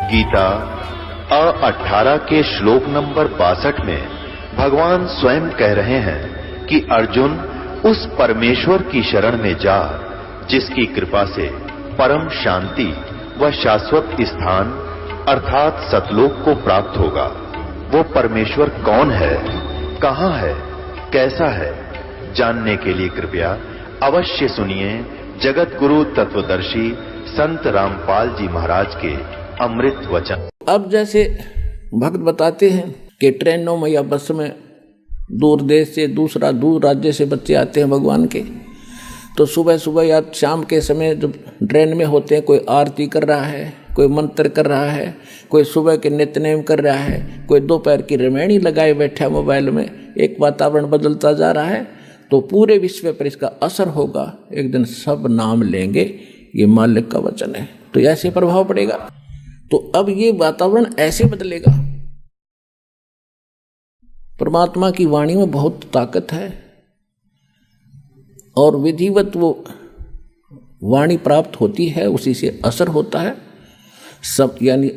गीता 18 के श्लोक नंबर 62 में भगवान स्वयं कह रहे हैं कि अर्जुन उस परमेश्वर की शरण में जा जिसकी कृपा से परम शांति व शाश्वत स्थान अर्थात सतलोक को प्राप्त होगा। वो परमेश्वर कौन है, कहां है, कैसा है, जानने के लिए कृपया अवश्य सुनिए जगत गुरु तत्वदर्शी संत रामपाल जी महाराज के अमृत वचन। अब जैसे भक्त बताते हैं कि ट्रेनों में या बस में दूर देश से दूर राज्य से बच्चे आते हैं भगवान के, तो सुबह सुबह या शाम के समय जब ट्रेन में होते हैं, कोई आरती कर रहा है, कोई मंत्र कर रहा है, कोई सुबह के नित्यनेम कर रहा है, कोई दोपहर की रमैनी लगाए बैठा मोबाइल में, एक वातावरण बदलता जा रहा है, तो पूरे विश्व पर इसका असर होगा। एक दिन सब नाम लेंगे, ये मालिक का वचन है, तो ऐसे प्रभाव पड़ेगा। तो अब ये वातावरण ऐसे बदलेगा। परमात्मा की वाणी में बहुत ताकत है और विधिवत वो वाणी प्राप्त होती है, उसी से असर होता है। सब यानी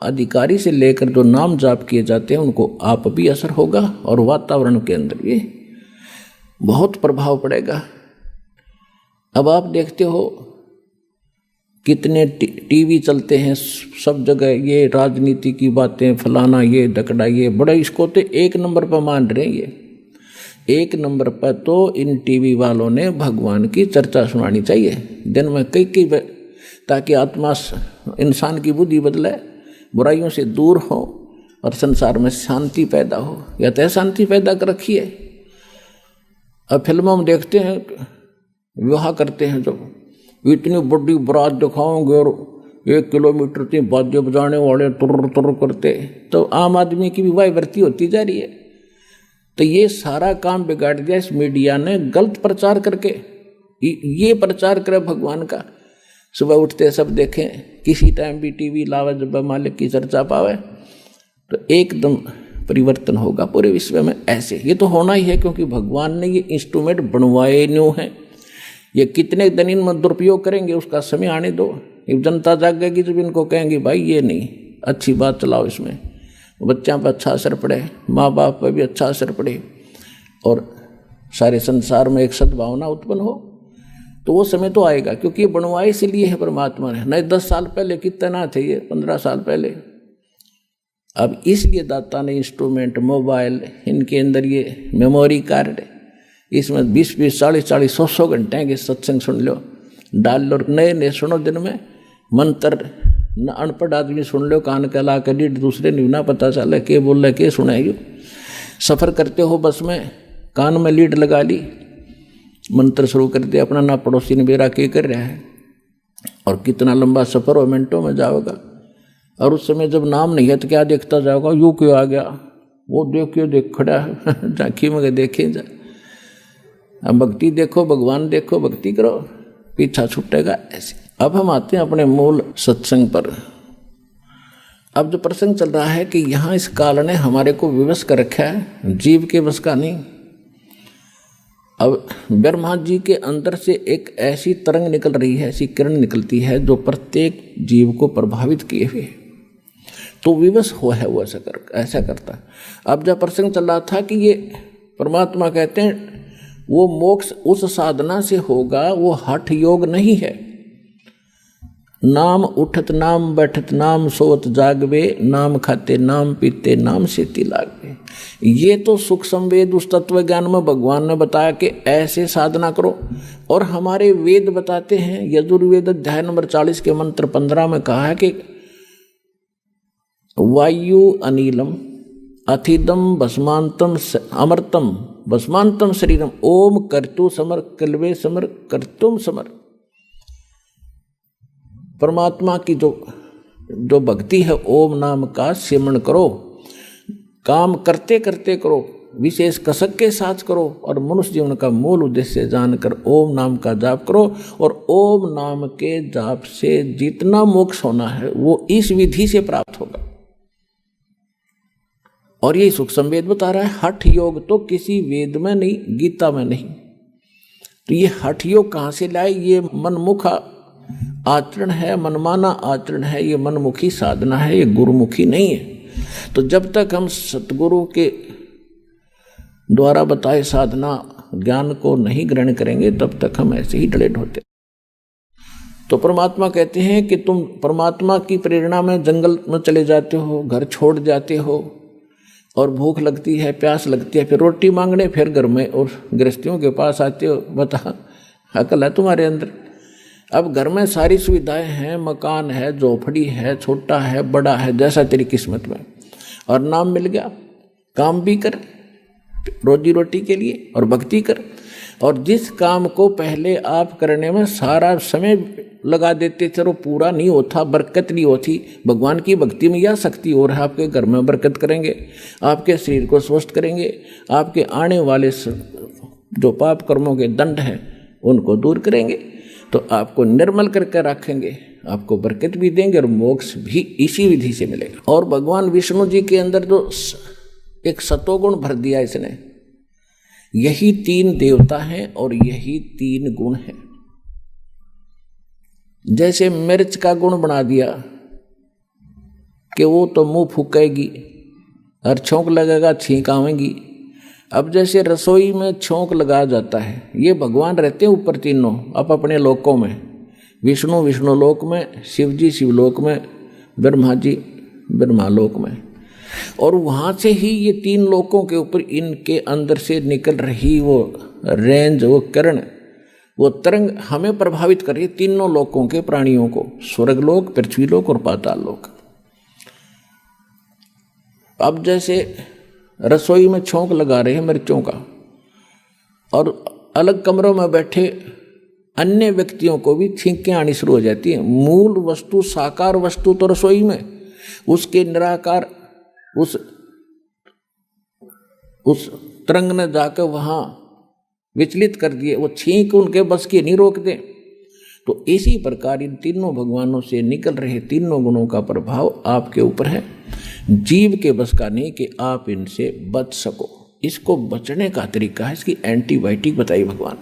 अधिकारी से लेकर जो नाम जाप किए जाते हैं उनको आप भी असर होगा और वातावरण के अंदर भी बहुत प्रभाव पड़ेगा। अब आप देखते हो कितने टीवी चलते हैं, सब जगह ये राजनीति की बातें, फलाना ये डकड़ा ये बड़ा, इसको तो एक नंबर पर मान रहे हैं। ये एक नंबर पर तो इन टीवी वालों ने भगवान की चर्चा सुनानी चाहिए दिन में कई ताकि आत्मा इंसान की बुद्धि बदले, बुराइयों से दूर हो और संसार में शांति पैदा हो। या तो शांति पैदा कर रखी है। अब फिल्मों में देखते हैं विवाह करते हैं, जब इतनी बड़ी बारात दिखाओगे और 1 किलोमीटर तक बाजे बजाने वाले तुर तुर करते, तो आम आदमी की भी वाहवाही होती जा रही है। तो ये सारा काम बिगाड़ दिया इस मीडिया ने गलत प्रचार करके। ये प्रचार करे भगवान का, सुबह उठते सब देखें, किसी टाइम भी टीवी लावे, जब मालिक की चर्चा पावे तो एकदम परिवर्तन होगा पूरे विश्व में। ऐसे ये तो होना ही है, क्योंकि भगवान ने ये इंस्ट्रूमेंट बनवाए न्यू हैं। ये कितने दिन इनमें दुरुपयोग करेंगे उसका समय आने दो। जनता जागेगी जब इनको कहेंगे भाई ये नहीं, अच्छी बात चलाओ, इसमें बच्चों पर अच्छा असर पड़े, माँ बाप पर भी अच्छा असर पड़े और सारे संसार में एक सद्भावना उत्पन्न हो, तो वो समय तो आएगा। क्योंकि ये बनवाए इसलिए है परमात्मा ने। नहीं 10 साल पहले कितने ना थे, ये 15 साल पहले। अब इसलिए दाता ने इंस्ट्रूमेंट, मोबाइल, इनके अंदर ये मेमोरी कार्ड, इसमें 20-20, 40-40, 100-100 घंटे के सत्संग सुन लो, डाल लो, नए सुनो दिन में मंत्र। न अनपढ़ आदमी सुन लो, कान के ला कर दूसरे नहीं ना पता चला के बोल रहे के सुना यू। सफ़र करते हो बस में, कान में लीड लगा ली, मंत्र शुरू कर दिया अपना, ना पड़ोसी ने मेरा के कर रहा है। और कितना लंबा सफ़र हो, मिनटों में जाओगा। और उस समय जब नाम नहीं है तो क्या देखता जाओगा, यू क्यों आ गया, वो देखियो देख खड़ा है झांकी में देखे जा। अब भक्ति देखो, भगवान देखो, भक्ति करो, पीछा छूटेगा ऐसे। अब हम आते हैं अपने मूल सत्संग पर। अब जो प्रसंग चल रहा है कि यहाँ इस काल ने हमारे को विवश कर रखा है, जीव के बस का नहीं। अब ब्रह्मा जी के अंदर से एक ऐसी तरंग निकल रही है, ऐसी किरण निकलती है जो प्रत्येक जीव को प्रभावित किए हुए, तो विवश हुआ है वो ऐसा करता है। अब जब प्रसंग चल रहा था कि ये परमात्मा कहते हैं वो मोक्ष उस साधना से होगा, वो हठ योग नहीं है। नाम उठत नाम बैठत नाम सोत जागवे, नाम खाते नाम पीते नाम सेती लागवे। ये तो सुख संवेद उस तत्व ज्ञान में भगवान ने बताया कि ऐसे साधना करो। और हमारे वेद बताते हैं, यजुर्वेद अध्याय नंबर 40 के मंत्र 15 में कहा है कि वायु अनिलम अथिदम भस्मांतम अमृतम भस्मांतम शरीरम ओम कर्तु समर कल्वे समर कर्तुम समर। परमात्मा की जो भक्ति है, ओम नाम का सिमरण करो, काम करते करते करो, विशेष कसक के साथ करो और मनुष्य जीवन का मूल उद्देश्य जानकर ओम नाम का जाप करो। और ओम नाम के जाप से जितना मोक्ष होना है वो इस विधि से प्राप्त होगा। और ये सुख संवेद बता रहा है। हठ योग तो किसी वेद में नहीं, गीता में नहीं। तो ये हठ योग कहाँ से लाए? ये मनमुख आचरण है, मनमाना आचरण है, ये मनमुखी साधना है, ये गुरुमुखी नहीं है। तो जब तक हम सतगुरु के द्वारा बताए साधना ज्ञान को नहीं ग्रहण करेंगे तब तक हम ऐसे ही डले ढोते। तो परमात्मा कहते हैं कि तुम परमात्मा की प्रेरणा में जंगल में चले जाते हो, घर छोड़ जाते हो, और भूख लगती है, प्यास लगती है, फिर रोटी मांगने फिर घर में और गृहस्थियों के पास आते हो। बता, अकल है तुम्हारे अंदर? अब घर में सारी सुविधाएं हैं, मकान है, झोपड़ी है, छोटा है, बड़ा है, जैसा तेरी किस्मत में, और नाम मिल गया। काम भी कर रोजी रोटी के लिए और भक्ति कर, और जिस काम को पहले आप करने में सारा समय लगा देते थे वो पूरा नहीं होता, बरकत नहीं होती। भगवान की भक्ति में यह शक्ति और है, आपके घर में बरकत करेंगे, आपके शरीर को स्वस्थ करेंगे, आपके आने वाले जो पाप कर्मों के दंड हैं उनको दूर करेंगे, तो आपको निर्मल करके रखेंगे, आपको बरकत भी देंगे और मोक्ष भी इसी विधि से मिलेगा। और भगवान विष्णु जी के अंदर जो एक सतोगुण भर दिया इसने, यही 3 देवता हैं और यही 3 गुण हैं। जैसे मिर्च का गुण बना दिया कि वो तो मुंह फूकेगी और छोंक लगेगा, छींक आवेगी। अब जैसे रसोई में छोंक लगाया जाता है, ये भगवान रहते हैं ऊपर तीनों अब अपने लोकों में, विष्णु विष्णु लोक में, शिव जी शिवलोक में, ब्रह्मा जी ब्रह्मालोक में, और वहाँ से ही ये 3 लोकों के ऊपर इनके अंदर से निकल रही वो रेंज, वो किरण, वो तरंग हमें प्रभावित कर रही है, तीनों लोकों के प्राणियों को, स्वर्गलोक, पृथ्वीलोक और पाताललोक। अब जैसे रसोई में छोंक लगा रहे हैं मिर्चों का, और अलग कमरों में बैठे अन्य व्यक्तियों को भी छींकें आनी शुरू हो जाती हैं। मूल वस्तु, साकार वस्तु तो रसोई में, उसके निराकार उस तरंग ने जाकर वहां विचलित कर दिए, वो छींक उनके बस की नहीं रोक दे। तो इसी प्रकार इन तीनों भगवानों से निकल रहे 3 गुणों का प्रभाव आपके ऊपर है, जीव के बस का नहीं कि आप इनसे बच सको। इसको बचने का तरीका है, इसकी एंटीबायोटिक बताई भगवान।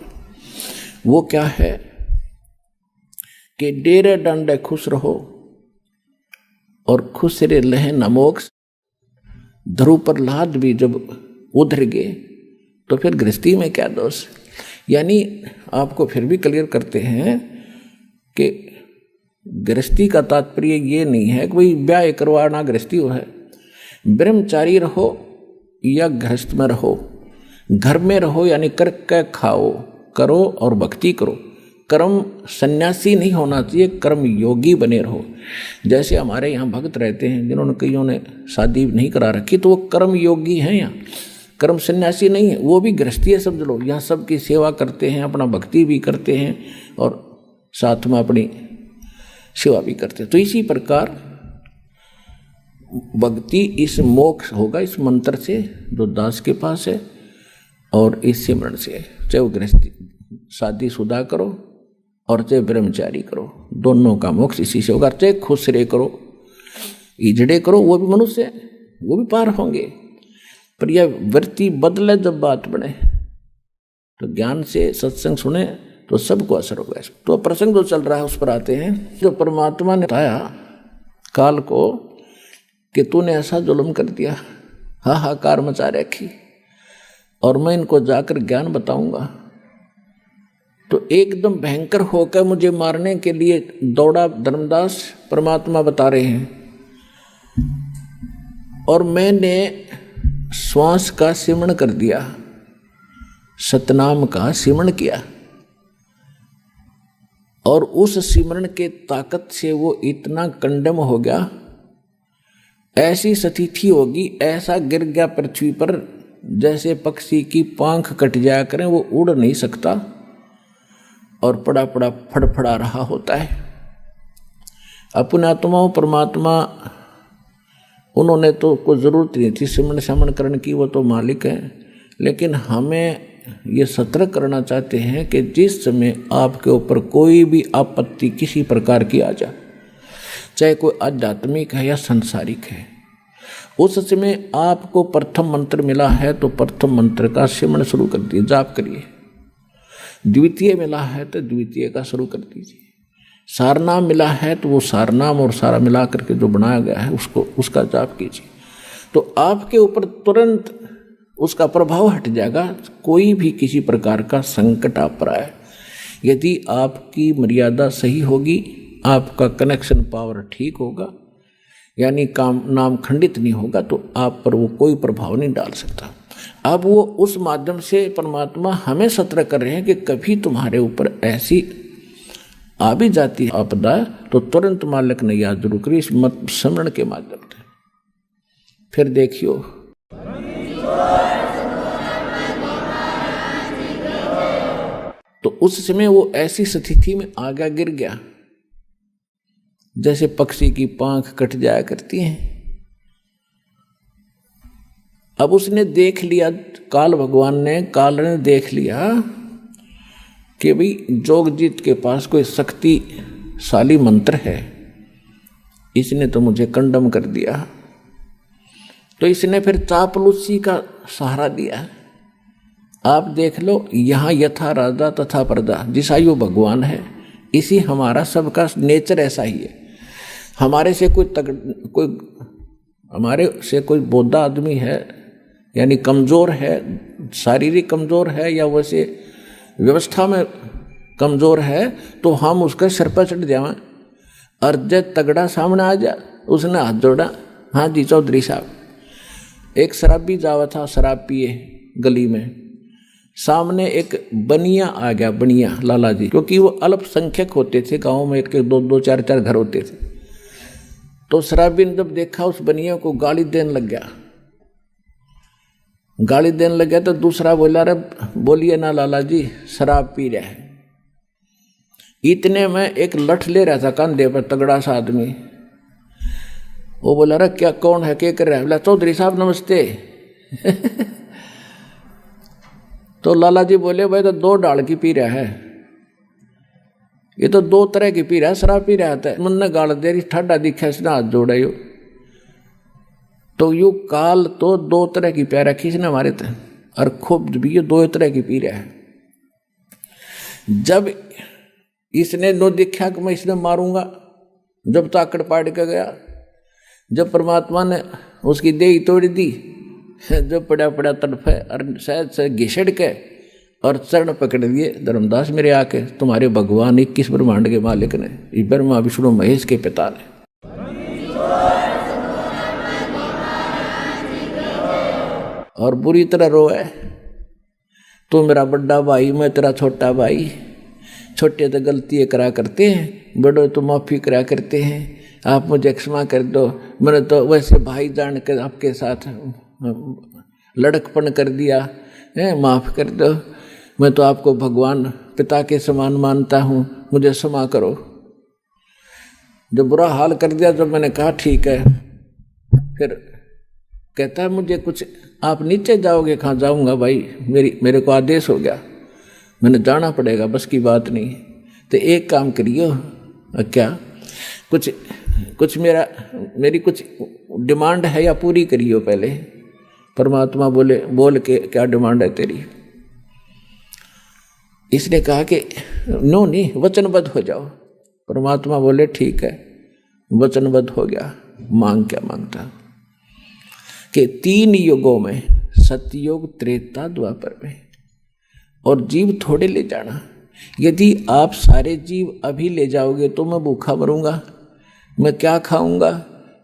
वो क्या है कि डेरे डंडे खुश रहो और खुश रे लहे न मोक्ष। ध्रुव प्रहलाद भी जब उधर गए तो फिर गृहस्थी में क्या दोष। यानी आपको फिर भी क्लियर करते हैं कि गृहस्थी का तात्पर्य ये नहीं है कि भाई ब्याह करवाना गृहस्थी हो है। ब्रह्मचारी रहो या गृहस्थ में रहो, घर में रहो यानी करके खाओ, करो और भक्ति करो। कर्म सन्यासी नहीं होना चाहिए, कर्म योगी बने रहो। जैसे हमारे यहाँ भक्त रहते हैं जिन्होंने कईयों ने शादी नहीं करा रखी, तो वो कर्म योगी हैं, यहाँ कर्म सन्यासी नहीं है, वो भी गृहस्थी है समझ लो। यहाँ सबकी सेवा करते हैं, अपना भक्ति भी करते हैं और साथ में अपनी सेवा भी करते हैं। तो इसी प्रकार भक्ति इस मोक्ष होगा इस मंत्र से जो दास के पास है, और इस सिमरन से, चाहे वो गृहस्थी शादीशुदा करो और चाहे ब्रह्मचारी करो, दोनों का मोक्ष इसी से होगा। चाहे खुश रहे करो, इजड़े करो, वो भी मनुष्य है, वो भी पार होंगे। पर यह वृत्ति बदले, जब बात बने तो ज्ञान से सत्संग सुने तो सबको असर होगा। तो प्रसंग जो चल रहा है उस पर आते हैं। जो परमात्मा ने बताया काल को कि तूने ऐसा जुल्म कर दिया, हाहाकार मचा रखी, और मैं इनको जाकर ज्ञान बताऊंगा। तो एकदम भयंकर होकर मुझे मारने के लिए दौड़ा धर्मदास, परमात्मा बता रहे हैं। और मैंने श्वास का सिमरण कर दिया, सतनाम का सिमरण किया, और उस सिमरण के ताकत से वो इतना कंडम हो गया, ऐसी स्थिति होगी, ऐसा गिर गया पृथ्वी पर जैसे पक्षी की पांख कट जाया करें, वो उड़ नहीं सकता और पड़ा पड़ा फड़फड़ा रहा होता है। अपने आत्माओं परमात्मा उन्होंने तो कोई ज़रूरत नहीं थी सिमरण समरण करने की, वो तो मालिक है। लेकिन हमें ये सतर्क करना चाहते हैं कि जिस समय आपके ऊपर कोई भी आपत्ति किसी प्रकार की आ जाए, चाहे कोई आध्यात्मिक है या सांसारिक है, उस समय आपको प्रथम मंत्र मिला है तो प्रथम मंत्र का सिमरण शुरू कर दीजिए, जाप करिए। द्वितीय मिला है तो द्वितीय का शुरू कर दीजिए। सारनाम मिला है तो वो सारनाम और सारा मिला करके जो बनाया गया है उसका जाप कीजिए, तो आपके ऊपर तुरंत उसका प्रभाव हट जाएगा। कोई भी किसी प्रकार का संकट आ पड़ा है, यदि आपकी मर्यादा सही होगी, आपका कनेक्शन पावर ठीक होगा, यानी काम नाम खंडित नहीं होगा, तो आप पर वो कोई प्रभाव नहीं डाल सकता। अब वो उस माध्यम से परमात्मा हमें सतर्क कर रहे हैं कि कभी तुम्हारे ऊपर ऐसी आ भी जाती है आपदा, तो तुरंत मालिक ने याद जरूर करी इस मत स्मरण के माध्यम से। फिर देखियो, तो उस समय वो ऐसी स्थिति में आगा गिर गया जैसे पक्षी की पांख कट जाया करती है। अब उसने देख लिया, काल ने देख लिया कि भाई जोगजीत के पास कोई शक्तिशाली मंत्र है, इसने तो मुझे कंडम कर दिया। तो इसने फिर चापलूसी का सहारा दिया। आप देख लो, यहाँ यथा राजा तथा प्रजा, जिसा यो भगवान है, इसी हमारा सबका नेचर ऐसा ही है। हमारे से कोई बोधा आदमी है, यानी कमज़ोर है, शारीरिक कमज़ोर है या वैसे व्यवस्था में कमज़ोर है, तो हम उसके सिर पर चढ़ जाएं। और जब तगड़ा सामने आ जा, उसने हाथ जोड़ा, हाँ जी चौधरी साहब। एक शराबी जावा था, शराब पिए गली में, सामने एक बनिया आ गया, बनिया लाला जी, क्योंकि वो अल्पसंख्यक होते थे गाँव में, एक दो चार घर होते थे। तो शराबी ने जब देखा उस बनिया को, गाली देने लग गया। तो दूसरा बोला, अरे बोलिए ना लाला जी, शराब पी रहा है। इतने में एक लठ ले रहा था कंधे पर, तगड़ा सा आदमी। वो बोला, अरे क्या, कौन है, क्या कर रहा है? बोला, चौधरी साहब नमस्ते। तो लाला जी बोले, भाई तो 2 डाल की पी रहा है, ये तो 2 तरह की पी रहा है, शराब पी रहा था। मन ने गाल दे रही, ठाडा दिखा, इसने हाथ जोड़ा। यो तो यू काल तो 2 तरह की प्यारा खींचने हमारे थे, और खूब भी ये 2 तरह की पी रहा है। जब इसने नो देखा कि मैं इसने मारूंगा, जब ताकड़ पाड़ के गया, जब परमात्मा ने उसकी देही तोड़ दी, जो पड़ा तड़फे और शायद से घिसड़ के और चरण पकड़ लिए धर्मदास मेरे आके, तुम्हारे भगवान 21 ब्रह्मांड के मालिक ने, ब्रह्मा विष्णु महेश के पिता ने। और बुरी तरह रोए, तू मेरा बड़ा भाई, मैं तेरा छोटा भाई, छोटे तो गलतियाँ करा करते हैं, बड़ों तो माफ़ी करा करते हैं, आप मुझे क्षमा कर दो, मैंने तो वैसे भाई जान कर आपके साथ लड़कपन कर दिया है, माफ़ कर दो, मैं तो आपको भगवान पिता के समान मानता हूँ, मुझे क्षमा करो। जब बुरा हाल कर दिया, जब मैंने कहा ठीक है, फिर कहता है मुझे कुछ, आप नीचे जाओगे? कहाँ जाऊँगा भाई, मेरे को आदेश हो गया, मैंने जाना पड़ेगा, बस की बात नहीं। तो एक काम करियो, क्या कुछ मेरी कुछ डिमांड है या पूरी करियो पहले। परमात्मा बोले, बोल के क्या डिमांड है तेरी? इसने कहा कि नो नहीं, वचनबद्ध हो जाओ। परमात्मा बोले ठीक है, वचनबद्ध हो गया। मांग क्या मांगता कि 3 युगों में, सतयुग, त्रेता, द्वापर में, और जीव थोड़े ले जाना। यदि आप सारे जीव अभी ले जाओगे तो मैं भूखा मरूंगा, मैं क्या खाऊंगा,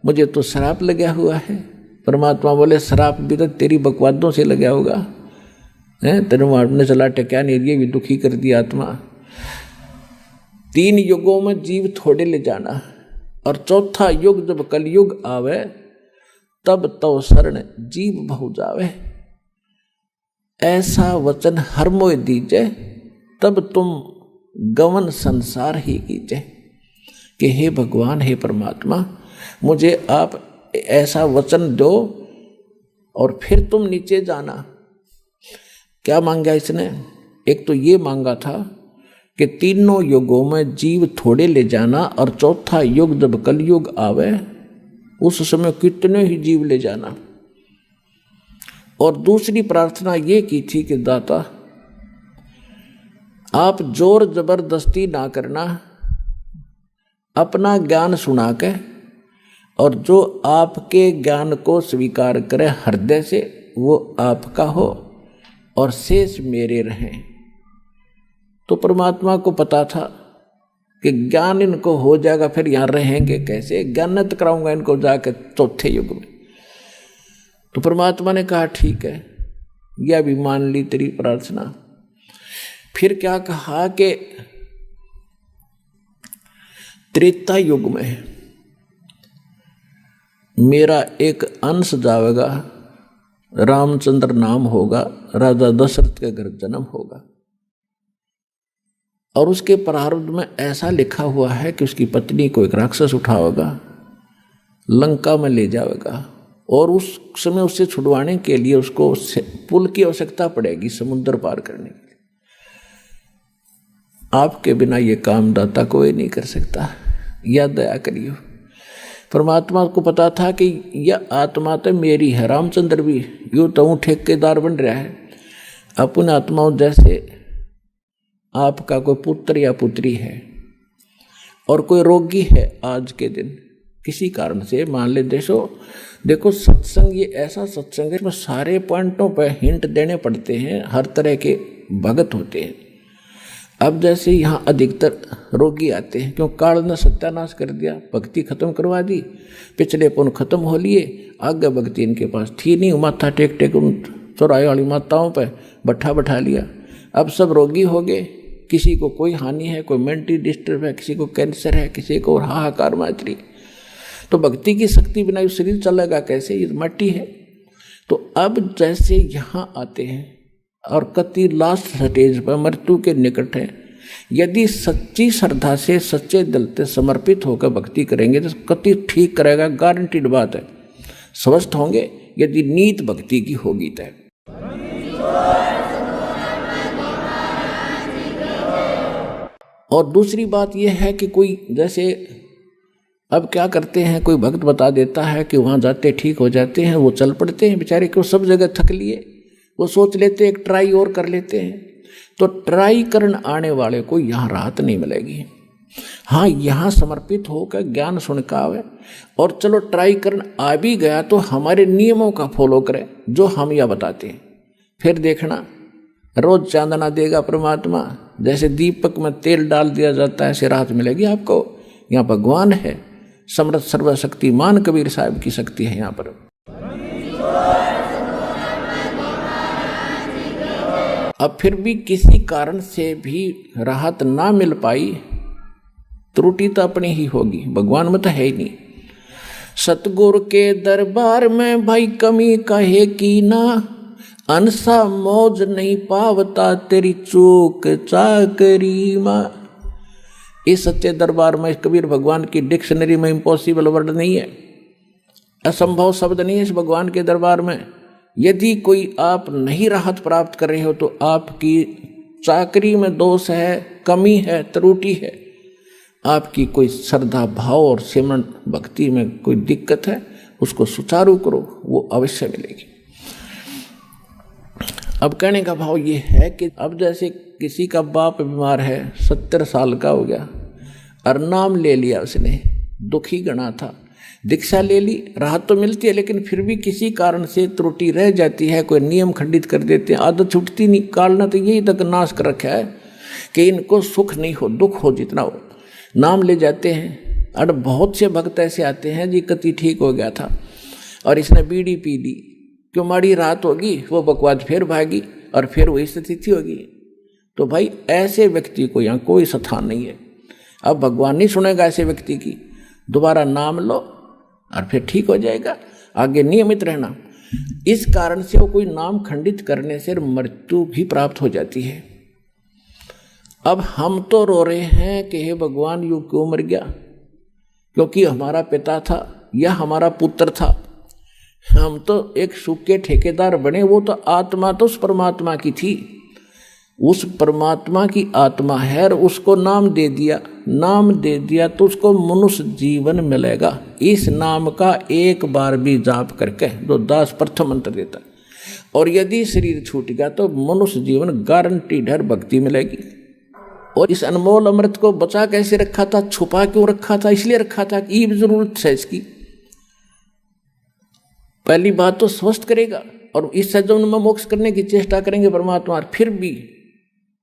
मुझे तो श्राप लगा हुआ है। परमात्मा बोले श्राप भी तो तेरी बकवादों से लगा होगा, तेरे मारने चला टक्या नहीं, ये भी दुखी कर दिया आत्मा। 3 युगों में जीव थोड़े ले जाना, और चौथा युग जब कलयुग आवे, तब तो शरण जीव बहु जावे। ऐसा वचन हर मोय दीजे, तब तुम गवन संसार ही कीजे। कि हे भगवान, हे परमात्मा, मुझे आप ऐसा वचन दो और फिर तुम नीचे जाना। क्या मांगा इसने? एक तो ये मांगा था कि 3 युगों में जीव थोड़े ले जाना, और चौथा युग जब कलयुग आवे, उस समय कितने ही जीव ले जाना। और दूसरी प्रार्थना ये की थी कि दाता, आप जोर जबरदस्ती ना करना, अपना ज्ञान सुना के, और जो आपके ज्ञान को स्वीकार करे हृदय से वो आपका हो और शेष मेरे रहें। तो परमात्मा को पता था कि ज्ञान इनको हो जाएगा, फिर यहाँ रहेंगे कैसे, ज्ञानत कराऊंगा इनको जाकर चौथे युग में। तो परमात्मा ने कहा ठीक है, यह भी मान ली तेरी प्रार्थना। फिर क्या कहा कि त्रेता युग में मेरा एक अंश जाएगा, रामचंद्र नाम होगा, राजा दशरथ के घर जन्म होगा, और उसके प्रारब्ध में ऐसा लिखा हुआ है कि उसकी पत्नी को एक राक्षस उठाएगा, लंका में ले जाएगा, और उस समय उससे छुड़वाने के लिए उसको पुल की आवश्यकता पड़ेगी समुद्र पार करने के लिए। आपके बिना ये काम दाता कोई नहीं कर सकता, या दया करियो। परमात्मा को पता था कि यह आत्मा तो मेरी है, रामचंद्र भी यूँ तो ठेकेदार बन रहा है। अपने आत्माओं जैसे आपका कोई पुत्र या पुत्री है और कोई रोगी है आज के दिन किसी कारण से, मान ले देखो सत्संग ये ऐसा सत्संग है, इसमें सारे पॉइंटों पर हिंट देने पड़ते हैं, हर तरह के भगत होते हैं। अब जैसे यहाँ अधिकतर रोगी आते हैं, क्यों काल ने सत्यानाश कर दिया, भक्ति खत्म करवा दी, पिछले पुण्य खत्म हो लिए, आगे भक्ति इनके पास थी नहीं, माथा टेक टेक उन चौराहे वाली माताओं पे बैठा लिया। अब सब रोगी हो गए, किसी को कोई हानि है, कोई मेंटली डिस्टर्ब है, किसी को कैंसर है, किसी को हाहाकार मातरी। तो भक्ति की शक्ति बिना ये शरीर चलेगा कैसे, ये मट्टी है। तो अब जैसे यहाँ आते हैं और कति लास्ट स्टेज पर मृत्यु के निकट है, यदि सच्ची श्रद्धा से सच्चे दिल से समर्पित होकर भक्ति करेंगे तो कति ठीक करेगा, गारंटीड बात है, स्वस्थ होंगे यदि नीत भक्ति की होगी तय। और दूसरी बात यह है कि कोई जैसे अब क्या करते हैं, कोई भक्त बता देता है कि वहाँ जाते ठीक हो जाते हैं, वो चल पड़ते हैं बेचारे, को सब जगह थक लिए, वो सोच लेते हैं एक ट्राई और कर लेते हैं। तो ट्राई करने आने वाले को यहाँ राहत नहीं मिलेगी। हाँ, यहाँ समर्पित होकर ज्ञान सुनकर आवे, और चलो ट्राई करने आ भी गया तो हमारे नियमों का फॉलो करे जो हम यह बताते हैं। फिर देखना रोज चांदना देगा परमात्मा, जैसे दीपक में तेल डाल दिया जाता है ऐसे राहत मिलेगी आपको। यहाँ भगवान है, समर्थ सर्वशक्तिमान कबीर साहब की शक्ति है यहाँ पर। अब फिर भी किसी कारण से भी राहत ना मिल पाई, त्रुटि तो अपनी ही होगी, भगवान में तो है ही नहीं। सतगुरु के दरबार में भाई कमी कहे की ना, अनसा मौज नहीं पावता तेरी चूक चाकरी माँ। इस सच्चे दरबार में कबीर भगवान की डिक्शनरी में इम्पॉसिबल वर्ड नहीं है, असंभव शब्द नहीं है इस भगवान के दरबार में। यदि कोई आप नहीं राहत प्राप्त कर रहे हो तो आपकी चाकरी में दोष है, कमी है, त्रुटि है, आपकी कोई श्रद्धा भाव और सिमरन भक्ति में कोई दिक्कत है, उसको सुचारू करो, वो अवश्य मिलेगी। अब कहने का भाव ये है कि अब जैसे किसी का बाप बीमार है, 70 साल का हो गया, और नाम ले लिया उसने, दुखी गणा था, दीक्षा ले ली, राहत तो मिलती है, लेकिन फिर भी किसी कारण से त्रुटि रह जाती है, कोई नियम खंडित कर देते हैं, आदत छूटती नहीं। काल ने तो यही तक नाश कर रखा है कि इनको सुख नहीं हो, दुख हो जितना हो, नाम ले जाते हैं। और बहुत से भक्त ऐसे आते हैं जी कति ठीक हो गया था और इसने बीड़ी पी ली, क्यों माड़ी रात होगी, वो बकवाद फिर भागी और फिर वही स्थिति होगी। तो भाई ऐसे व्यक्ति को यहाँ कोई स्थान नहीं है। अब भगवान नहीं सुनेगा ऐसे व्यक्ति की, दोबारा नाम लो और फिर ठीक हो जाएगा, आगे नियमित रहना। इस कारण से वो कोई नाम खंडित करने से मृत्यु भी प्राप्त हो जाती है। अब हम तो रो रहे हैं कि हे भगवान यू क्यों मर गया, क्योंकि हमारा पिता था या हमारा पुत्र था, हम तो एक सुख के ठेकेदार बने, वो तो आत्मा तो उस परमात्मा की थी, उस परमात्मा की आत्मा है और उसको नाम दे दिया तो उसको मनुष्य जीवन मिलेगा। इस नाम का एक बार भी जाप करके जो दास प्रथम मंत्र देता, और यदि शरीर छूट गया तो मनुष्य जीवन गारंटीड है, भक्ति मिलेगी और इस अनमोल अमृत को बचा कैसे रखा था, छुपा क्यों रखा था? इसलिए रखा था कि ये जरूरत है इसकी। पहली बात तो स्वस्थ करेगा और इस सज्जन में मोक्ष करने की चेष्टा करेंगे परमात्मा। फिर भी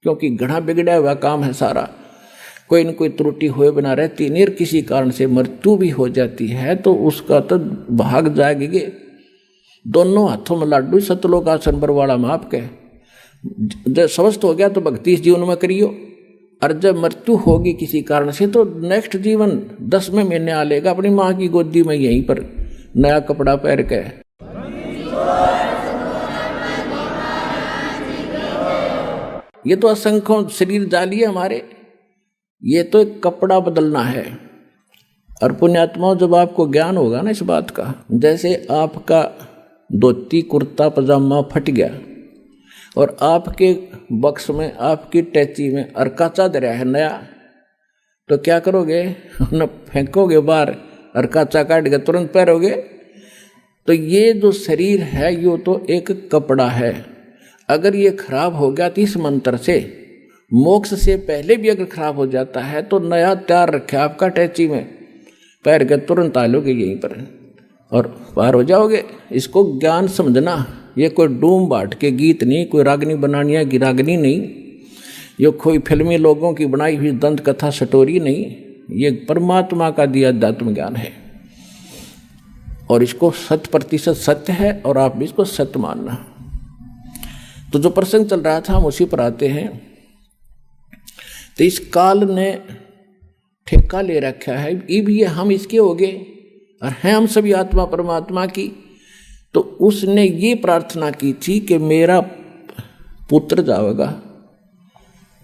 क्योंकि घड़ा बिगड़ा हुआ काम है सारा, कोई न कोई त्रुटि हुए बिना रहती नहीं, किसी कारण से मृत्यु भी हो जाती है तो उसका तो भाग जाएगी। दोनों हाथों में लाडू, सतलोक आसन बरवाड़ा माप के। जब स्वस्थ हो गया तो भक्ति इस जीवन में करियो, और जब मृत्यु होगी किसी कारण से तो नेक्स्ट जीवन 10वें महीने आ लेगा अपनी माँ की गोदी में, यहीं पर नया कपड़ा पहन के। ये तो असंख्यों शरीर जाली है हमारे, ये तो एक कपड़ा बदलना है। और पुण्यात्माओं, जब आपको ज्ञान होगा ना इस बात का, जैसे आपका धोती कुर्ता पजामा फट गया और आपके बक्स में, आपकी टैची में अरका चादर है नया, तो क्या करोगे? न फेंकोगे बाहर, अरकाचा काट के तुरंत पहनोगे। तो ये जो शरीर है ये तो एक कपड़ा है। अगर ये खराब हो गया तो इस मंत्र से, मोक्ष से पहले भी अगर खराब हो जाता है तो नया तैयार रखे आपका टैची में, पैर के तुरंत आ लोगे यहीं पर और पार हो जाओगे। इसको ज्ञान समझना, ये कोई डूम बाट के गीत नहीं, कोई रागनी बनानिया की रागनी नहीं, ये कोई फिल्मी लोगों की बनाई हुई दंत कथा स्टोरी नहीं, ये परमात्मा का दिया अध्यात्म ज्ञान है और इसको 100% सत्य है और आप भी इसको सत्य मानना। तो जो प्रसंग चल रहा था हम उसी पर आते हैं। तो इस काल ने ठेका ले रखा है, ये भी हम इसके हो गए और हैं हम सभी आत्मा परमात्मा की। तो उसने ये प्रार्थना की थी कि मेरा पुत्र जाएगा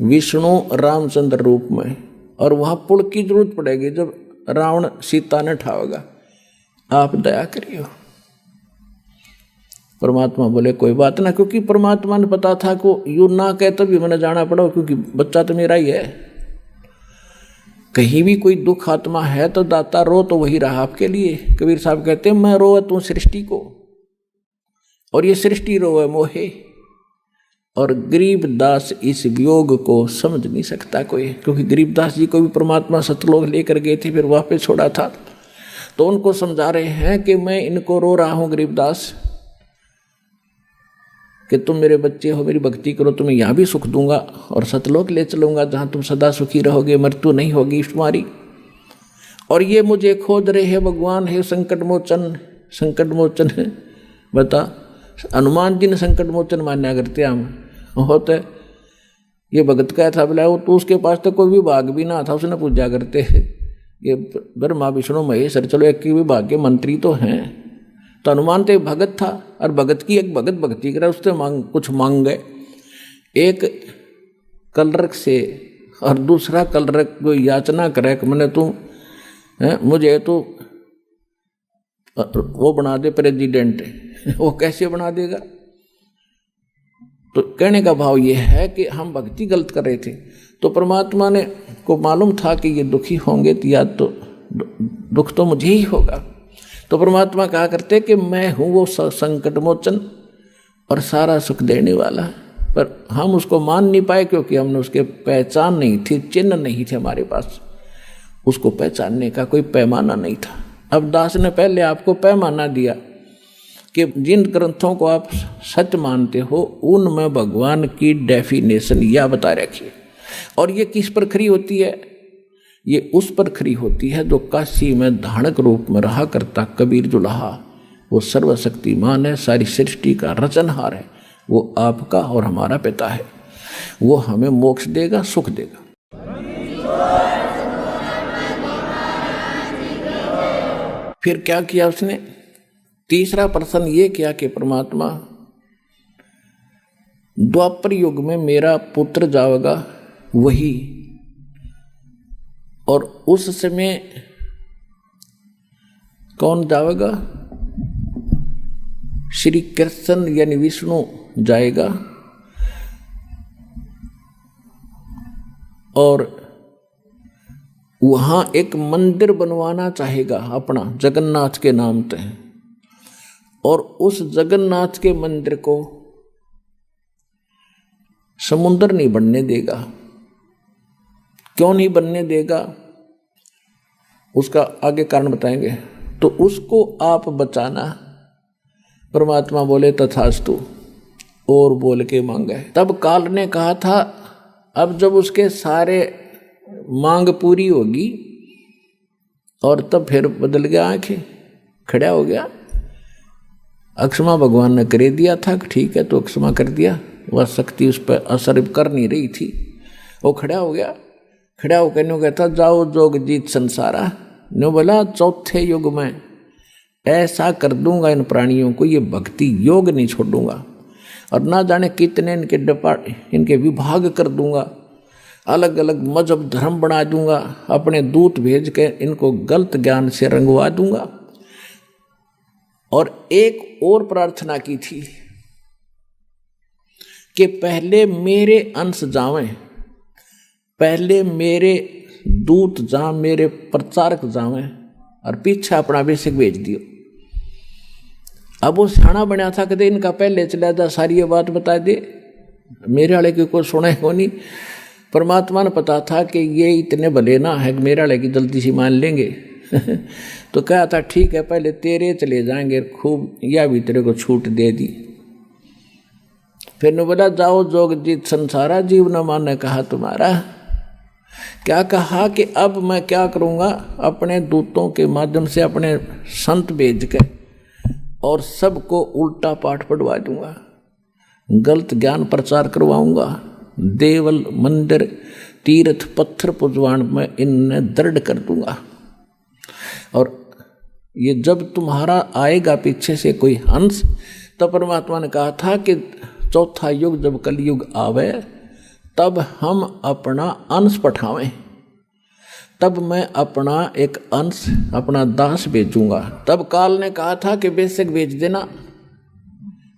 विष्णु रामचंद्र रूप में, और वहाँ पुल की जरूरत पड़ेगी जब रावण सीता ने ठावेगा, आप दया करियो। परमात्मा बोले कोई बात ना, क्योंकि परमात्मा ने पता था को यू ना कहे तभी मैंने जाना पड़ा, क्योंकि बच्चा तो मेरा ही है। कहीं भी कोई दुख आत्मा है तो दाता रो तो वही रहा आपके लिए। कबीर साहब कहते हैं मैं रोए तू सृष्टि को, और ये सृष्टि रोए मोहे, और गरीबदास इस वियोग को समझ नहीं सकता कोई, क्योंकि गरीबदास जी को भी परमात्मा सतलोक लेकर गए थे, फिर वापस छोड़ा था। तो उनको समझा रहे हैं कि मैं इनको रो रहा हूं गरीबदास, कि तुम मेरे बच्चे हो, मेरी भक्ति करो, तुम्हें यहाँ भी सुख दूंगा और सतलोक ले चलूंगा जहाँ तुम सदा सुखी रहोगे, मृत्यु नहीं होगी तुम्हारी। और ये मुझे खोज रहे हैं भगवान है संकट मोचन, संकट मोचन है। बता हनुमान जी ने संकट मोचन मान्या करते हम होते। ये भगत का था बोला, वो तो उसके पास तो कोई विभाग भी ना था, उसने पूजा करते ये ब्रह्मा विष्णु महेश्वर, चलो एक ही विभाग के मंत्री तो हैं। तो हनुमान तो एक भगत था, और भगत की एक भगत भक्ति करे, उससे कुछ मांग गए, एक कलरक से और दूसरा कलरक को याचना करे कि मैंने तू मुझे तो वो बना दे प्रेसिडेंट। वो कैसे बना देगा? तो कहने का भाव ये है कि हम भक्ति गलत कर रहे थे, तो परमात्मा ने को मालूम था कि ये दुखी होंगे तो या तो दुख तो मुझे ही होगा। तो परमात्मा कहा करते कि मैं हूँ वो संकट मोचन और सारा सुख देने वाला, पर हम उसको मान नहीं पाए क्योंकि हमने उसके पहचान नहीं थी, चिन्ह नहीं थे हमारे पास, उसको पहचानने का कोई पैमाना नहीं था। अब दास ने पहले आपको पैमाना दिया कि जिन ग्रंथों को आप सत्य मानते हो उनमें भगवान की डेफिनेशन यह बता रखी, और ये किस पर खरी होती है? ये उस पर खरी होती है जो काशी में धानक रूप में रहा करता कबीर जुलाहा, वो सर्वशक्तिमान है, सारी सृष्टि का रचनहार है, वो आपका और हमारा पिता है, वो हमें मोक्ष देगा, सुख देगा। फिर क्या किया उसने? तीसरा प्रश्न ये किया कि परमात्मा द्वापर युग में मेरा पुत्र जाएगा वही, और उस समय कौन जाएगा? श्री कृष्ण यानी विष्णु जाएगा, और वहां एक मंदिर बनवाना चाहेगा अपना जगन्नाथ के नाम पे, और उस जगन्नाथ के मंदिर को समुद्र नहीं बनने देगा, क्यों नहीं बनने देगा, उसका आगे कारण बताएंगे। तो उसको आप बचाना। परमात्मा बोले तथास्तु, और बोल के मांगे। तब काल ने कहा था अब जब उसके सारे मांग पूरी होगी, और तब फिर बदल गया, आंखें खड़ा हो गया। अक्षमा भगवान ने कर दिया था, ठीक है तो अक्षमा कर दिया, वह शक्ति उस पर असर कर नहीं रही थी। वो खड़ा हो गया, खड़ा होकर न्यू कहता जाओ जोग जीत संसारा। न्यू बोला चौथे युग में ऐसा कर दूंगा इन प्राणियों को, ये भक्ति योग नहीं छोड़ूंगा, और ना जाने कितने इनके विभाग कर दूंगा, अलग अलग मजहब धर्म बना दूंगा, अपने दूत भेज के इनको गलत ज्ञान से रंगवा दूंगा। और एक और प्रार्थना की थी कि पहले मेरे अंश जावें, पहले मेरे दूत जाएं, मेरे प्रचारक जावें, और पीछे अपना बेसिक भेज दियो। अब वो सियाना बनया था कहते इनका पहले चला जा, सारी ये बात बता दे, मेरे वाले की कोई सुने हो नहीं। परमात्मा ने पता था कि ये इतने भले ना है कि मेरे वाले की जल्दी सी मान लेंगे तो कहा था ठीक है पहले तेरे चले जाएंगे, खूब या भी तेरे को छूट दे दी। फिर ने बोला जाओ जोग जीत संसारा, जीव न माने कहा तुम्हारा। क्या कहा कि अब मैं क्या करूँगा, अपने दूतों के माध्यम से अपने संत भेज के और सबको उल्टा पाठ पढ़वा दूंगा, गलत ज्ञान प्रचार करवाऊंगा, देवल मंदिर तीर्थ पत्थर पुजवान में इन्हें दृढ़ कर दूंगा। और ये जब तुम्हारा आएगा पीछे से कोई हंस, तो परमात्मा ने कहा था कि चौथा युग जब कलयुग आवे तब हम अपना अंश पठावें, तब मैं अपना एक अंश अपना दास भेजूंगा। तब काल ने कहा था कि बेशक भेज देना,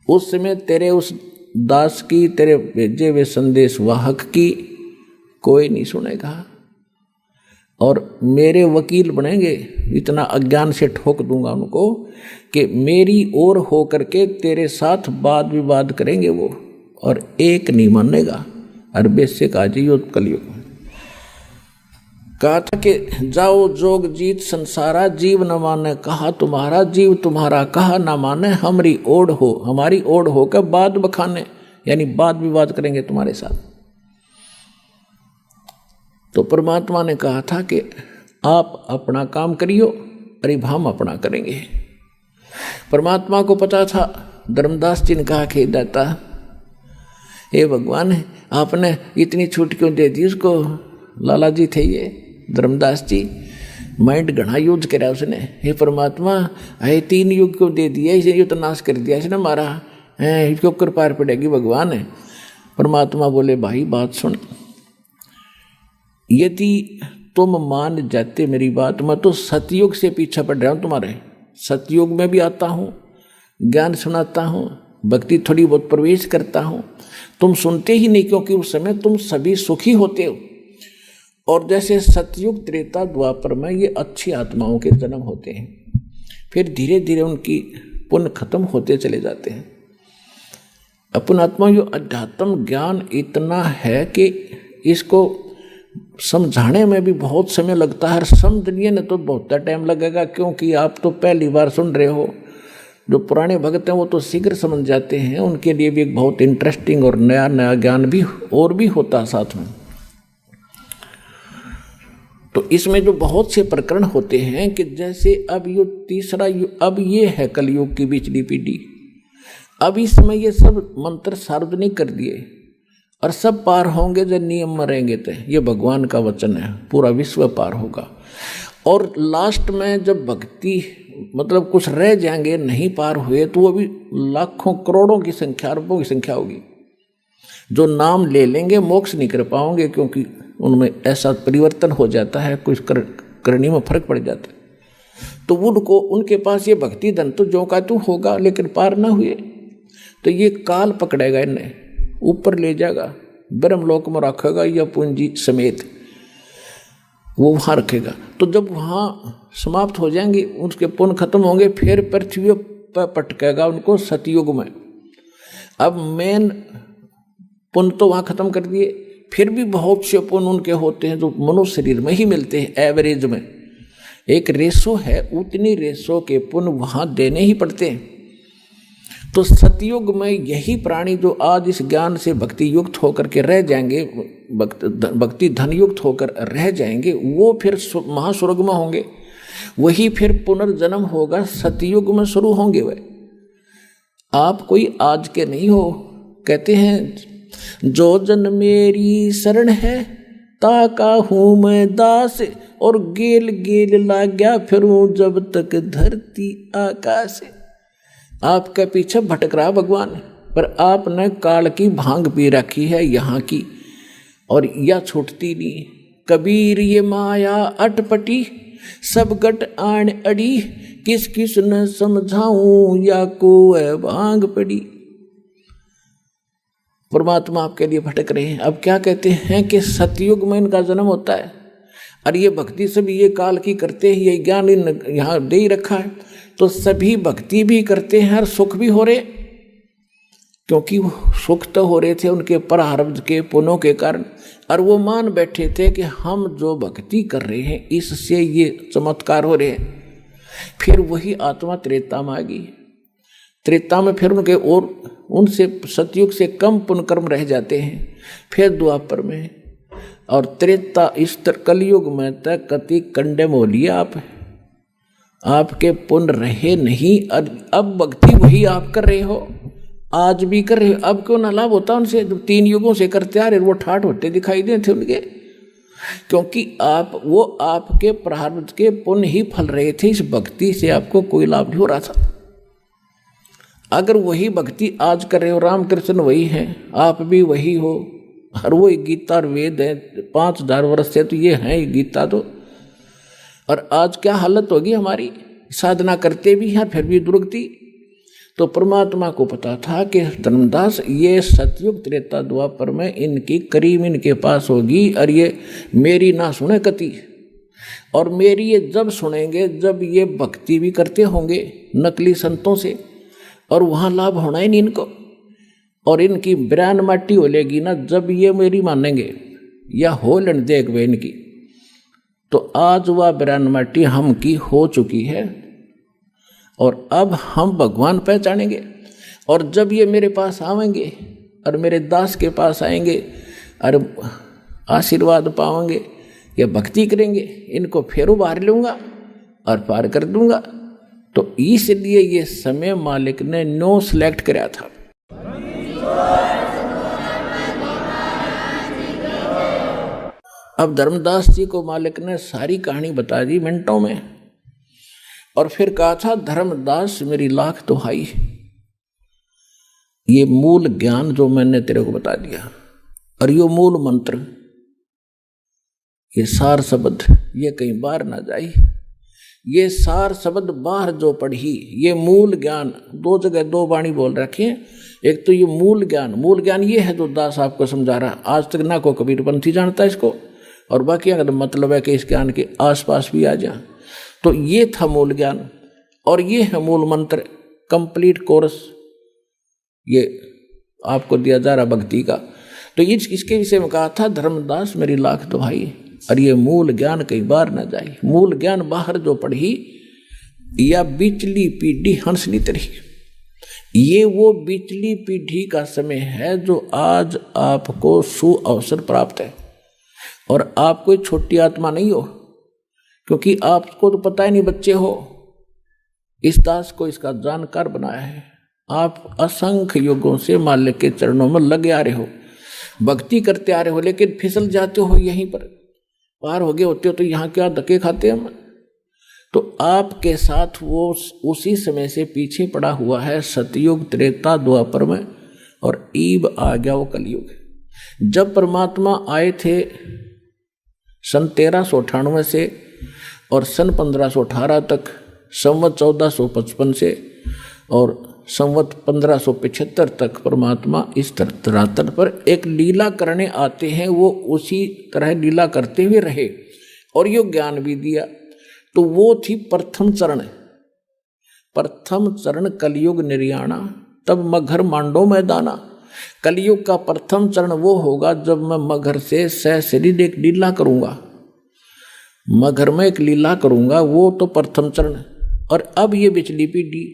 उस समय तेरे उस दास की, तेरे भेजे हुए संदेश वाहक की कोई नहीं सुनेगा, और मेरे वकील बनेंगे। इतना अज्ञान से ठोक दूंगा उनको कि मेरी ओर हो करके तेरे साथ वाद विवाद करेंगे वो, और एक नहीं मानेगा। अरबे से कहा जाइए कलयुग में कहा था कि जाओ जोग जीत संसारा, जीव न माने कहा तुम्हारा, जीव तुम्हारा कहा न माने, हमारी ओढ़ हो, हमारी ओढ़ होकर बाद बखाने, यानी वाद विवाद करेंगे तुम्हारे साथ। तो परमात्मा ने कहा था कि आप अपना काम करियो, अरे हम अपना करेंगे। परमात्मा को पता था। धर्मदास जी ने कहा कि दाता हे भगवान, आपने इतनी छूट क्यों दे दी उसको। लाला जी थे ये धर्मदास जी, माइंड घना यूज करा उसने। हे परमात्मा, अरे 3 युग क्यों दे दिया, इसे युद्ध नाश कर दिया इसने मारा है, इसके ऊपर पार पड़ेगी भगवान। परमात्मा बोले भाई बात सुन, यदि तुम मान जाते मेरी बात, मैं तो सतयुग से पीछा पड़ रहा हूं तुम्हारे। सतयुग में भी आता हूं, ज्ञान सुनाता हूं, भक्ति थोड़ी बहुत प्रवेश करता हूं, तुम सुनते ही नहीं, क्योंकि उस समय तुम सभी सुखी होते हो। और जैसे सतयुग त्रेता द्वापर में ये अच्छी आत्माओं के जन्म होते हैं, फिर धीरे धीरे उनकी पुण्य खत्म होते चले जाते हैं। अपन आत्मा यो अध्यात्म ज्ञान इतना है कि इसको समझाने में भी बहुत समय लगता है। समझने में तो बहुत टाइम लगेगा, क्योंकि आप तो पहली बार सुन रहे हो। जो पुराने भक्त हैं वो तो शीघ्र समझ जाते हैं, उनके लिए भी एक बहुत इंटरेस्टिंग और नया नया ज्ञान भी और भी होता है साथ में। तो इसमें जो बहुत से प्रकरण होते हैं कि जैसे अब ये तीसरा युग, अब ये है कलयुग की बिचली पीढ़ी, अब इसमें ये सब मंत्र सार्वजनिक कर दिए और सब पार होंगे जो नियम में रहेंगे। तो ये भगवान का वचन है, पूरा विश्व पार होगा। और लास्ट में जब भक्ति मतलब कुछ रह जाएंगे नहीं पार हुए, तो वो भी लाखों करोड़ों की संख्या, अरबों की संख्या होगी जो नाम ले लेंगे, मोक्ष नहीं कर पाओगे, क्योंकि उनमें ऐसा परिवर्तन हो जाता है, कुछ करनी में फर्क पड़ जाता है। तो उनको उनके पास ये भक्ति धन तो जो का तू होगा, लेकिन पार ना हुए तो ये काल पकड़ेगा, इन्हें ऊपर ले जाएगा, ब्रह्मलोक में रखेगा या पूंजी समेत वो वहाँ रखेगा। तो जब वहाँ समाप्त हो जाएंगे, उसके पुण्य खत्म होंगे, फिर पृथ्वी पर पटकेगा उनको सतयुग में। अब मेन पुण्य तो वहाँ खत्म कर दिए, फिर भी बहुत से पुण्य उनके होते हैं जो मनुष्य शरीर में ही मिलते हैं। एवरेज में एक रेशो है, उतनी रेशो के पुण्य वहाँ देने ही पड़ते हैं। तो सतयुग में यही प्राणी जो आज इस ज्ञान से भक्ति युक्त होकर के रह जाएंगे, भक्ति धन युक्त होकर रह जाएंगे, वो फिर महास्वर्ग में होंगे। वही फिर पुनर्जन्म होगा, सतयुग में शुरू होंगे। वे आप कोई आज के नहीं हो। कहते हैं जो जन मेरी शरण है ताका हूँ मैं दास, और गेल गेल लाग्या फिरूं जब तक धरती आकाश। आपके पीछे भटक रहा भगवान, पर आपने काल की भांग पी रखी है यहाँ की, और यह छूटती नहीं। कबीर ये माया अटपटी सब गट आन अड़ी, किस किस न समझाऊं या को भांग पड़ी। परमात्मा आपके लिए भटक रहे हैं। अब क्या कहते हैं कि सतयुग में इनका जन्म होता है, और ये भक्ति सभी ये काल की करते हैं, ये ज्ञान यहाँ दे ही रखा है, तो सभी भक्ति भी करते हैं और सुख भी हो रहे, क्योंकि वो सुख तो हो रहे थे उनके प्रारब्ध के पुण्यों के कारण, और वो मान बैठे थे कि हम जो भक्ति कर रहे हैं इससे ये चमत्कार हो रहे हैं। फिर वही आत्मा त्रेता में आ गई। त्रेता में फिर उनके और उनसे सतयुग से कम पुण्य कर्म रह जाते हैं, फिर द्वापर में, और त्रेता इस कलयुग में तक कति कंडे में हो लिया आपके पुण्य रहे नहीं। अब भक्ति वही आप कर रहे हो, आज भी कर रहे हो। अब क्यों ना लाभ होता उनसे, 3 युगों से करते आ रहे, वो ठाठ होते दिखाई देते उनके, क्योंकि वो आपके प्रारब्ध के पुण्य ही फल रहे थे। इस भक्ति से आपको कोई लाभ नहीं हो रहा था। अगर वही भक्ति आज कर रहे हो, रामकृष्ण वही है, आप भी वही हो, और वो गीता और वेद है 5000 वर्ष से तो ये है गीता तो। और आज क्या हालत होगी हमारी, साधना करते भी हैं फिर भी दुर्गति। तो परमात्मा को पता था कि धर्मदास ये सतयुग त्रेता द्वापर में इनकी करीब इनके पास होगी, और ये मेरी ना सुने कति, और मेरी ये जब सुनेंगे जब ये भक्ति भी करते होंगे नकली संतों से, और वहाँ लाभ होना ही नहीं इनको, और इनकी ब्रान माटी हो लेगी ना जब ये मेरी मानेंगे या हो लेन देख वे इनकी। तो आज वह ब्रान माटी हम की हो चुकी है, और अब हम भगवान पहचानेंगे। और जब ये मेरे पास आवेंगे और मेरे दास के पास आएंगे और आशीर्वाद पाएंगे या भक्ति करेंगे, इनको फिर उबार लूँगा और पार कर दूंगा। तो इसलिए ये समय मालिक ने नो सिलेक्ट कराया था। अब धर्मदास जी को मालिक ने सारी कहानी बता दी मिनटों में, और फिर कहा था धर्मदास मेरी लाख दुहाई, ये मूल ज्ञान जो मैंने तेरे को बता दिया, और ये मूल मंत्र, ये सार शब्द ये कहीं बाहर ना जाए, ये सार शब्द बाहर जो पढ़ी, ये मूल ज्ञान 2 जगह 2 वाणी बोल रखे हैं। एक तो ये मूल ज्ञान ये है जो दास आपको समझा रहा, आज तक ना को कबीरपंथी जानता इसको, और बाकी अगर मतलब है कि इस ज्ञान के आसपास भी आ जा। तो ये था मूल ज्ञान, और ये है मूल मंत्र, कंप्लीट कोर्स ये आपको दिया जा रहा भक्ति का। तो इसके विषय में कहा था धर्मदास मेरी लाख दुहाई, और ये मूल ज्ञान कई बार न जाए। मूल ज्ञान बाहर जो पढ़ी या बिचली पीढ़ी हंसनी तरी, ये वो बिचली पीढ़ी का समय है जो आज आपको सुअवसर प्राप्त है। और आप कोई छोटी आत्मा नहीं हो, क्योंकि आपको तो पता ही नहीं बच्चे हो, इस दास को इसका जानकार बनाया है। आप असंख्य युगों से मालिक के चरणों में लगे आ रहे हो, भक्ति करते आ रहे हो, लेकिन फिसल जाते हो यहीं पर, पार हो गए होते हो तो यहाँ क्या धक्के खाते हम। तो आपके साथ वो उसी समय से पीछे पड़ा हुआ है सतयुग त्रेता द्वापर में, और ईब आ गया वो कलयुग। जब परमात्मा आए थे सन 1398 से और सन 1518 तक, संवत 1455 से और संवत 1575 तक परमात्मा इस धरातल पर एक लीला करने आते हैं। वो उसी तरह लीला करते हुए रहे और यो ज्ञान भी दिया। तो वो थी प्रथम चरण कलयुग निर्याणा, तब मघर मांडो मैदाना। कलयुग का प्रथम चरण वो होगा जब मैं मगर से सशरीर एक लीला करूंगा, मगर में एक लीला करूंगा, वो तो प्रथम चरण। और अब ये पिछली पीढ़ी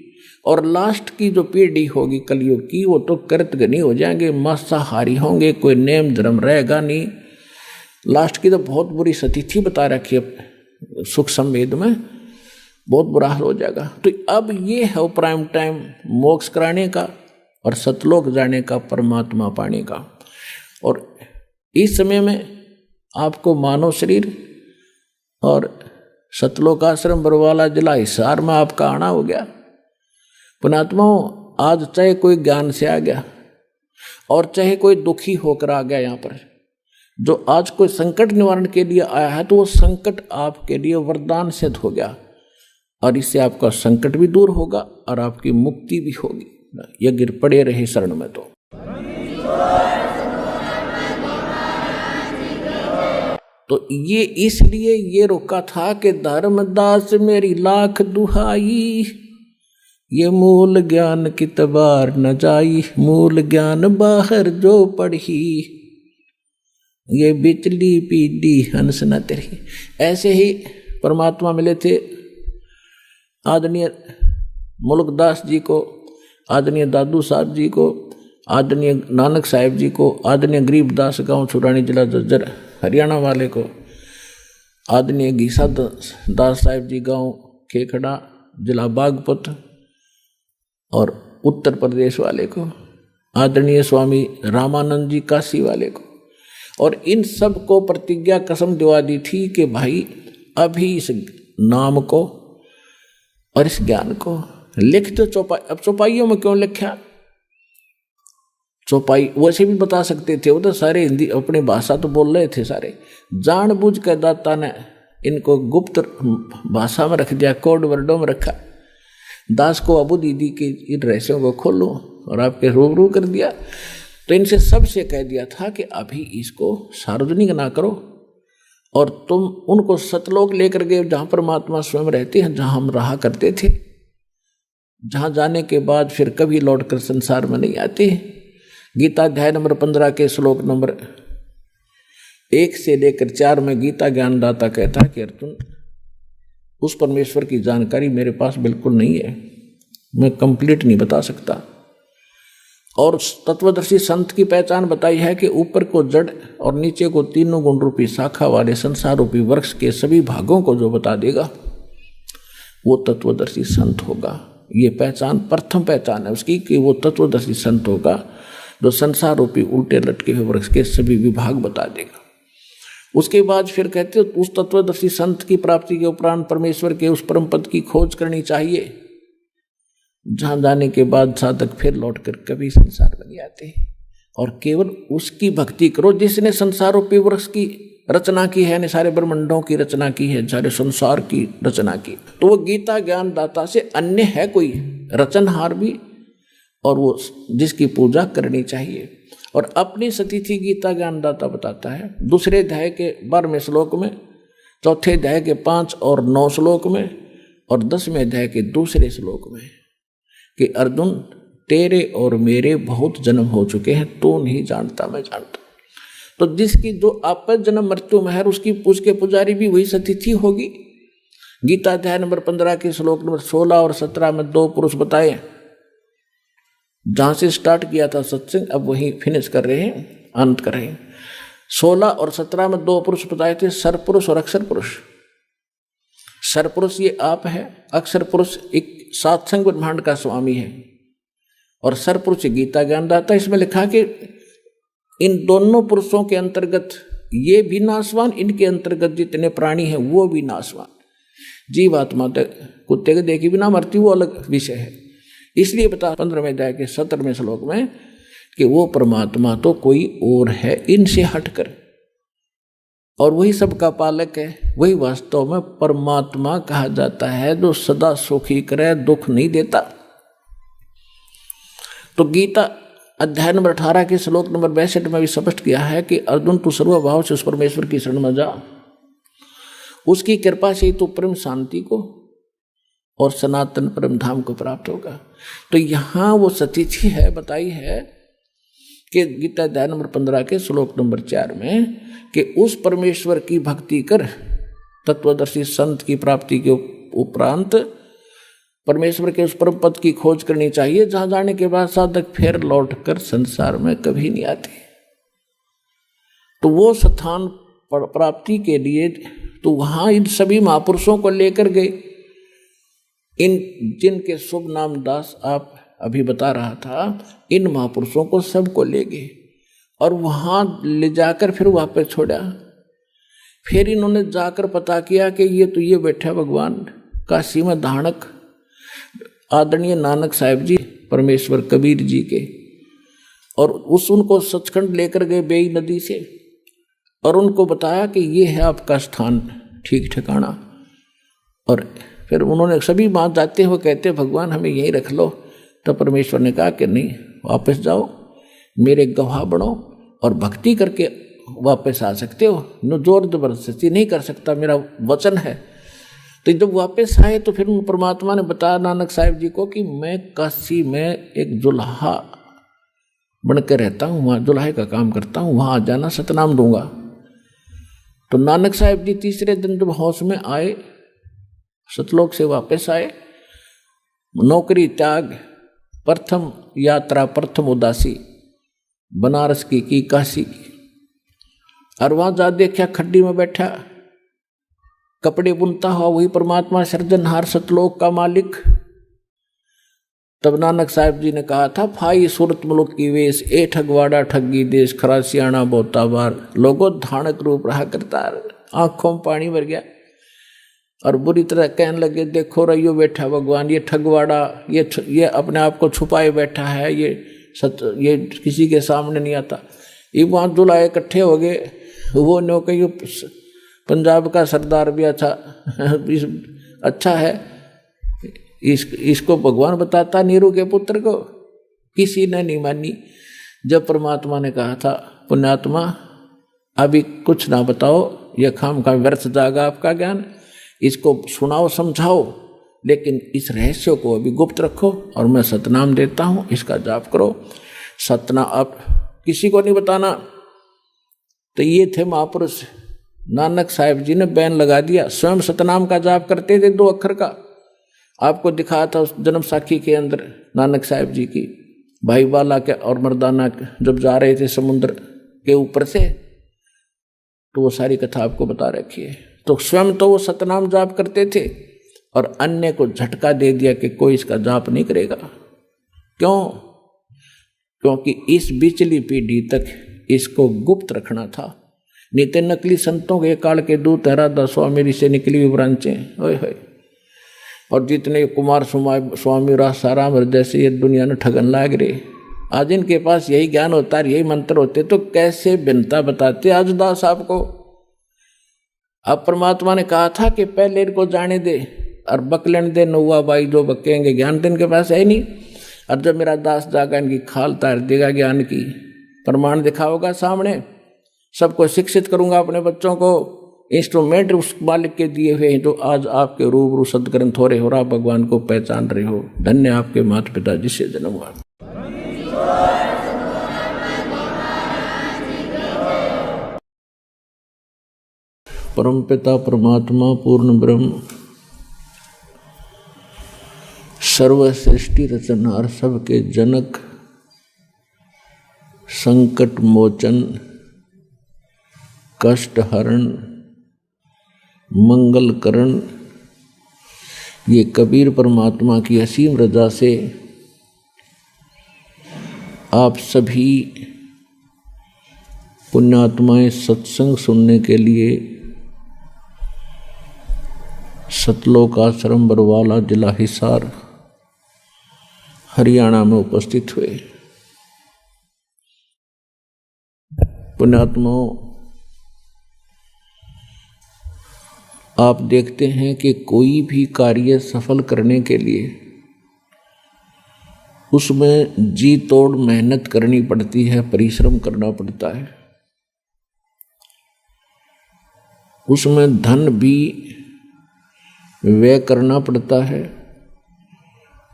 और लास्ट की जो पीढ़ी होगी कलयुग की, वो तो कृतघ्नी हो जाएंगे, मांसाहारी होंगे, कोई नेम धर्म रहेगा नहीं। लास्ट की तो बहुत बुरी स्थिति बता रखी है सुख संवेद में, बहुत बुरा हाल हो जाएगा। तो अब ये है प्राइम टाइम मोक्ष कराने का और सतलोक जाने का, परमात्मा पाने का। और इस समय में आपको मानव शरीर और सतलोक आश्रम बरवाला जिला हिसार में आपका आना हो गया। पुणात्माओं, आज चाहे कोई ज्ञान से आ गया और चाहे कोई दुखी होकर आ गया यहाँ पर, जो आज कोई संकट निवारण के लिए आया है, तो वो संकट आपके लिए वरदान सिद्ध हो गया और इससे आपका संकट भी दूर होगा और आपकी मुक्ति भी होगी। ये गिर पड़े रहे शरण में। तो ये इसलिए ये रोका था कि धर्मदास मेरी लाख दुहाई, ये मूल ज्ञान की तबार न जाई, मूल ज्ञान बाहर जो पढ़ी, ये बिचली पीढ़ी हंस न तेरी। ऐसे ही परमात्मा मिले थे आदरणीय मुल्कदास जी को, आदरणीय दादू साहब जी को, आदरणीय नानक साहिब जी को, आदरणीय गरीबदास गांव छुरानी जिला जज्जर हरियाणा वाले को, आदरणीय घीसा दास साहिब जी गांव खेखड़ा जिला बागपत और उत्तर प्रदेश वाले को, आदरणीय स्वामी रामानंद जी काशी वाले को। और इन सब को प्रतिज्ञा कसम दिवा दी थी कि भाई अभी इस नाम को और इस ज्ञान को लिख दो चौपाई। अब चौपाइयों में क्यों लिखा? चौपाई वैसे भी बता सकते थे, वो तो सारे हिंदी अपनी भाषा तो बोल रहे थे सारे, जानबूझ कर दाता ने इनको गुप्त भाषा में रख दिया, कोड वर्डों में रखा। दास को अबू दीदी के इन रहस्यों को खोलो और आपके रूबरू कर दिया। तो इनसे सबसे कह दिया था कि अभी इसको सार्वजनिक ना करो और तुम उनको सतलोक लेकर गए जहाँ परमात्मा स्वयं रहते हैं, जहाँ हम रहा करते थे, जहाँ जाने के बाद फिर कभी लौटकर संसार में नहीं आते। गीता अध्याय नंबर 15 के श्लोक नंबर 1 से लेकर 4 में गीता ज्ञानदाता कहता है कि अर्जुन, उस परमेश्वर की जानकारी मेरे पास बिल्कुल नहीं है, मैं कंप्लीट नहीं बता सकता। और तत्वदर्शी संत की पहचान बताई है कि ऊपर को जड़ और नीचे को तीनों गुण रूपी शाखा वाले संसार रूपी वृक्ष के सभी भागों को जो बता देगा वो तत्वदर्शी संत होगा। ये पहचान प्रथम पहचान है उसकी कि वो तत्वदर्शी संत होगा जो संसार रूपी उल्टे लटके हुए वृक्ष के सभी विभाग बता देगा। उसके बाद फिर कहते उस तत्वदर्शी संत की प्राप्ति के उपरांत परमेश्वर के उस परम पद की खोज करनी चाहिए, जहां जाने के बाद साधक फिर लौटकर कभी संसार में नहीं आते और केवल उसकी भक्ति करो जिसने संसार रूपी वृक्ष की रचना की है, ने सारे ब्रह्मांडों की रचना की है, सारे संसार की रचना की। तो वो गीता ज्ञान दाता से अन्य है कोई रचनहार भी, और वो जिसकी पूजा करनी चाहिए। और अपनी स्थिति गीता ज्ञान दाता बताता है दूसरे अध्याय के 12वें श्लोक में, चौथे अध्याय के 5 और 9 श्लोक में और 10वें अध्याय के दूसरे श्लोक में कि अर्जुन तेरे और मेरे बहुत जन्म हो चुके हैं, तू नहीं जानता मैं जानता। तो जिसकी जो आपस जन्म मृत्यु में है उसकी पूज के पुजारी भी वही स्थिति होगी। गीता अध्याय नंबर 15 के श्लोक नंबर 16 और 17 में 2 पुरुष बताए, जहां से स्टार्ट किया था सत्संग अब वहीं फिनिश कर रहे हैं, अंत कर रहे हैं। 16 और 17 में 2 पुरुष बताए थे, सरपुरुष और अक्षर पुरुष। सरपुरुष ये आप है, अक्षर पुरुष एक सात्संग ब्रह्मांड का स्वामी है और सरपुरुष गीता ज्ञानदाता। इसमें लिखा कि इन दोनों पुरुषों के अंतर्गत ये भी नाशवान, इनके अंतर्गत जितने प्राणी हैं वो भी नाशवान। जीवात्मा तक कुत्ते के देखी बिना मरती वो अलग विषय है। इसलिए बता 15वें अध्याय के 17वें श्लोक में कि वो परमात्मा तो कोई और है इनसे हटकर, और वही सबका पालक है, वही वास्तव में परमात्मा कहा जाता है जो सदा सुखी करे, दुख नहीं देता। तो गीता अध्याय नंबर 18 के श्लोक नंबर 62 में भी स्पष्ट किया है कि अर्जुन तू सर्वभाव से उस परमेश्वर की शरण में जा, उसकी कृपा से तू परम शांति को और सनातन परम धाम को प्राप्त होगा। तो यहाँ वो स्थिति है बताई है कि गीता अध्याय नंबर 15 के श्लोक नंबर 4 में कि उस परमेश्वर की भक्ति कर तत्वदर्शी संत की प्राप्ति के उपरांत परमेश्वर के उस परम पद की खोज करनी चाहिए जहां जाने के बाद साधक फिर लौटकर संसार में कभी नहीं आते। तो वो स्थान प्राप्ति के लिए तो वहां इन सभी महापुरुषों को लेकर गए, इन जिनके शुभ नाम दास आप अभी बता रहा था, इन महापुरुषों को सबको ले गए और वहां ले जाकर फिर वापस छोड़ा। फिर इन्होंने जाकर पता किया कि ये बैठा भगवान काशी में धाणक आदरणीय नानक साहिब जी परमेश्वर कबीर जी के, और उनको सचखंड लेकर गए बेई नदी से और उनको बताया कि ये है आपका स्थान ठीक ठिकाना। और फिर उन्होंने सभी बात जाते हुए कहते भगवान हमें यहीं रख लो। तो परमेश्वर ने कहा कि नहीं, वापस जाओ, मेरे गवाह बनो और भक्ति करके वापस आ सकते हो, नो जोर जबरदस्ती नहीं कर सकता, मेरा वचन है। तो जब वापस आए तो फिर उन परमात्मा ने बताया नानक साहिब जी को कि मैं काशी में एक जुल्हा बनकर रहता हूँ, वहाँ जुल्हे का काम करता हूँ, वहाँ आ जाना, सतनाम दूंगा। तो नानक साहिब जी तीसरे दिन जब होश में आए, सतलोक से वापस आए, नौकरी त्याग, प्रथम यात्रा, प्रथम उदासी बनारस की काशी की, और वहां जा देखा खड्डी में बैठा कपड़े बुनता हुआ वही परमात्मा सृजनहार सतलोक का मालिक। तब नानक साहिब जी ने कहा था, फाई सूरत मुल्क की वेश, ए ठगवाड़ा ठगी देश, खरा सियाणा बोता बार, लोगों धानक रूप रहा करता। आंखों में पानी भर गया और बुरी तरह कहने लगे, देखो रहियो बैठा भगवान, ये ठगवाड़ा, ये अपने आप को छुपाए बैठा है, ये किसी के सामने नहीं आता। ये वहाँ दुल्हा इकट्ठे हो गए, वो नो कही पंजाब का सरदार भी अच्छा है, इसको भगवान बताता नीरू के पुत्र को, किसी ने नहीं मानी। जब परमात्मा ने कहा था, पुण्यात्मा अभी कुछ ना बताओ, यह खामखा व्यर्थ जाएगा आपका ज्ञान, इसको सुनाओ समझाओ, लेकिन इस रहस्य को अभी गुप्त रखो और मैं सतनाम देता हूँ, इसका जाप करो। सतना आप किसी को नहीं बताना। तो ये थे महापुरुष। नानक साहिब जी ने बैन लगा दिया, स्वयं सतनाम का जाप करते थे 2 अक्षर का। आपको दिखाया था उस जन्म साखी के अंदर नानक साहिब जी की, भाई बाला के और मर्दाना जब जा रहे थे समुद्र के ऊपर से, तो वो सारी कथा आपको बता रखी है। तो स्वयं तो वो सतनाम जाप करते थे और अन्य को झटका दे दिया कि कोई इसका जाप नहीं करेगा। क्यों? क्योंकि इस बिचली पीढ़ी तक इसको गुप्त रखना था। नित्य नकली संतों के काल के दूत राधा स्वामी से निकली हुई ब्रांचें, ओए होए, और जितने कुमार स्वामी रासाराम जैसे ये दुनिया ने ठगन लाग रहे, आज इनके पास यही ज्ञान होता है, यही मंत्र होते, तो कैसे भिन्नता बताते आज दास आपको। अब परमात्मा ने कहा था कि पहले इनको जाने दे और बकलेन दे, नौवा बाई जो बकेंगे, ज्ञान तो इनके पास है नहीं। और जब मेरा दास जागा इनकी खाल तार देगा ज्ञान की, प्रमाण दिखाओगा सामने, सबको शिक्षित करूंगा अपने बच्चों को। इंस्ट्रूमेंट उस मालिक के दिए हुए हैं जो आज आपके रूबरू सदग्रंथ हो रहे हो, आप भगवान को पहचान रहे हो। धन्य आपके माता पिता जिससे जन्म हुआ। परम पिता परमात्मा पूर्ण ब्रह्म सर्व सृष्टि रचनहार सबके जनक संकट मोचन कष्ट हरण मंगल करण, ये कबीर परमात्मा की असीम रजा से आप सभी पुण्यात्माएं सत्संग सुनने के लिए सतलोक आश्रम बरवाला जिला हिसार हरियाणा में उपस्थित हुए। पुण्यात्माओं, आप देखते हैं कि कोई भी कार्य सफल करने के लिए उसमें जी तोड़ मेहनत करनी पड़ती है, परिश्रम करना पड़ता है। उसमें धन भी व्यय करना पड़ता है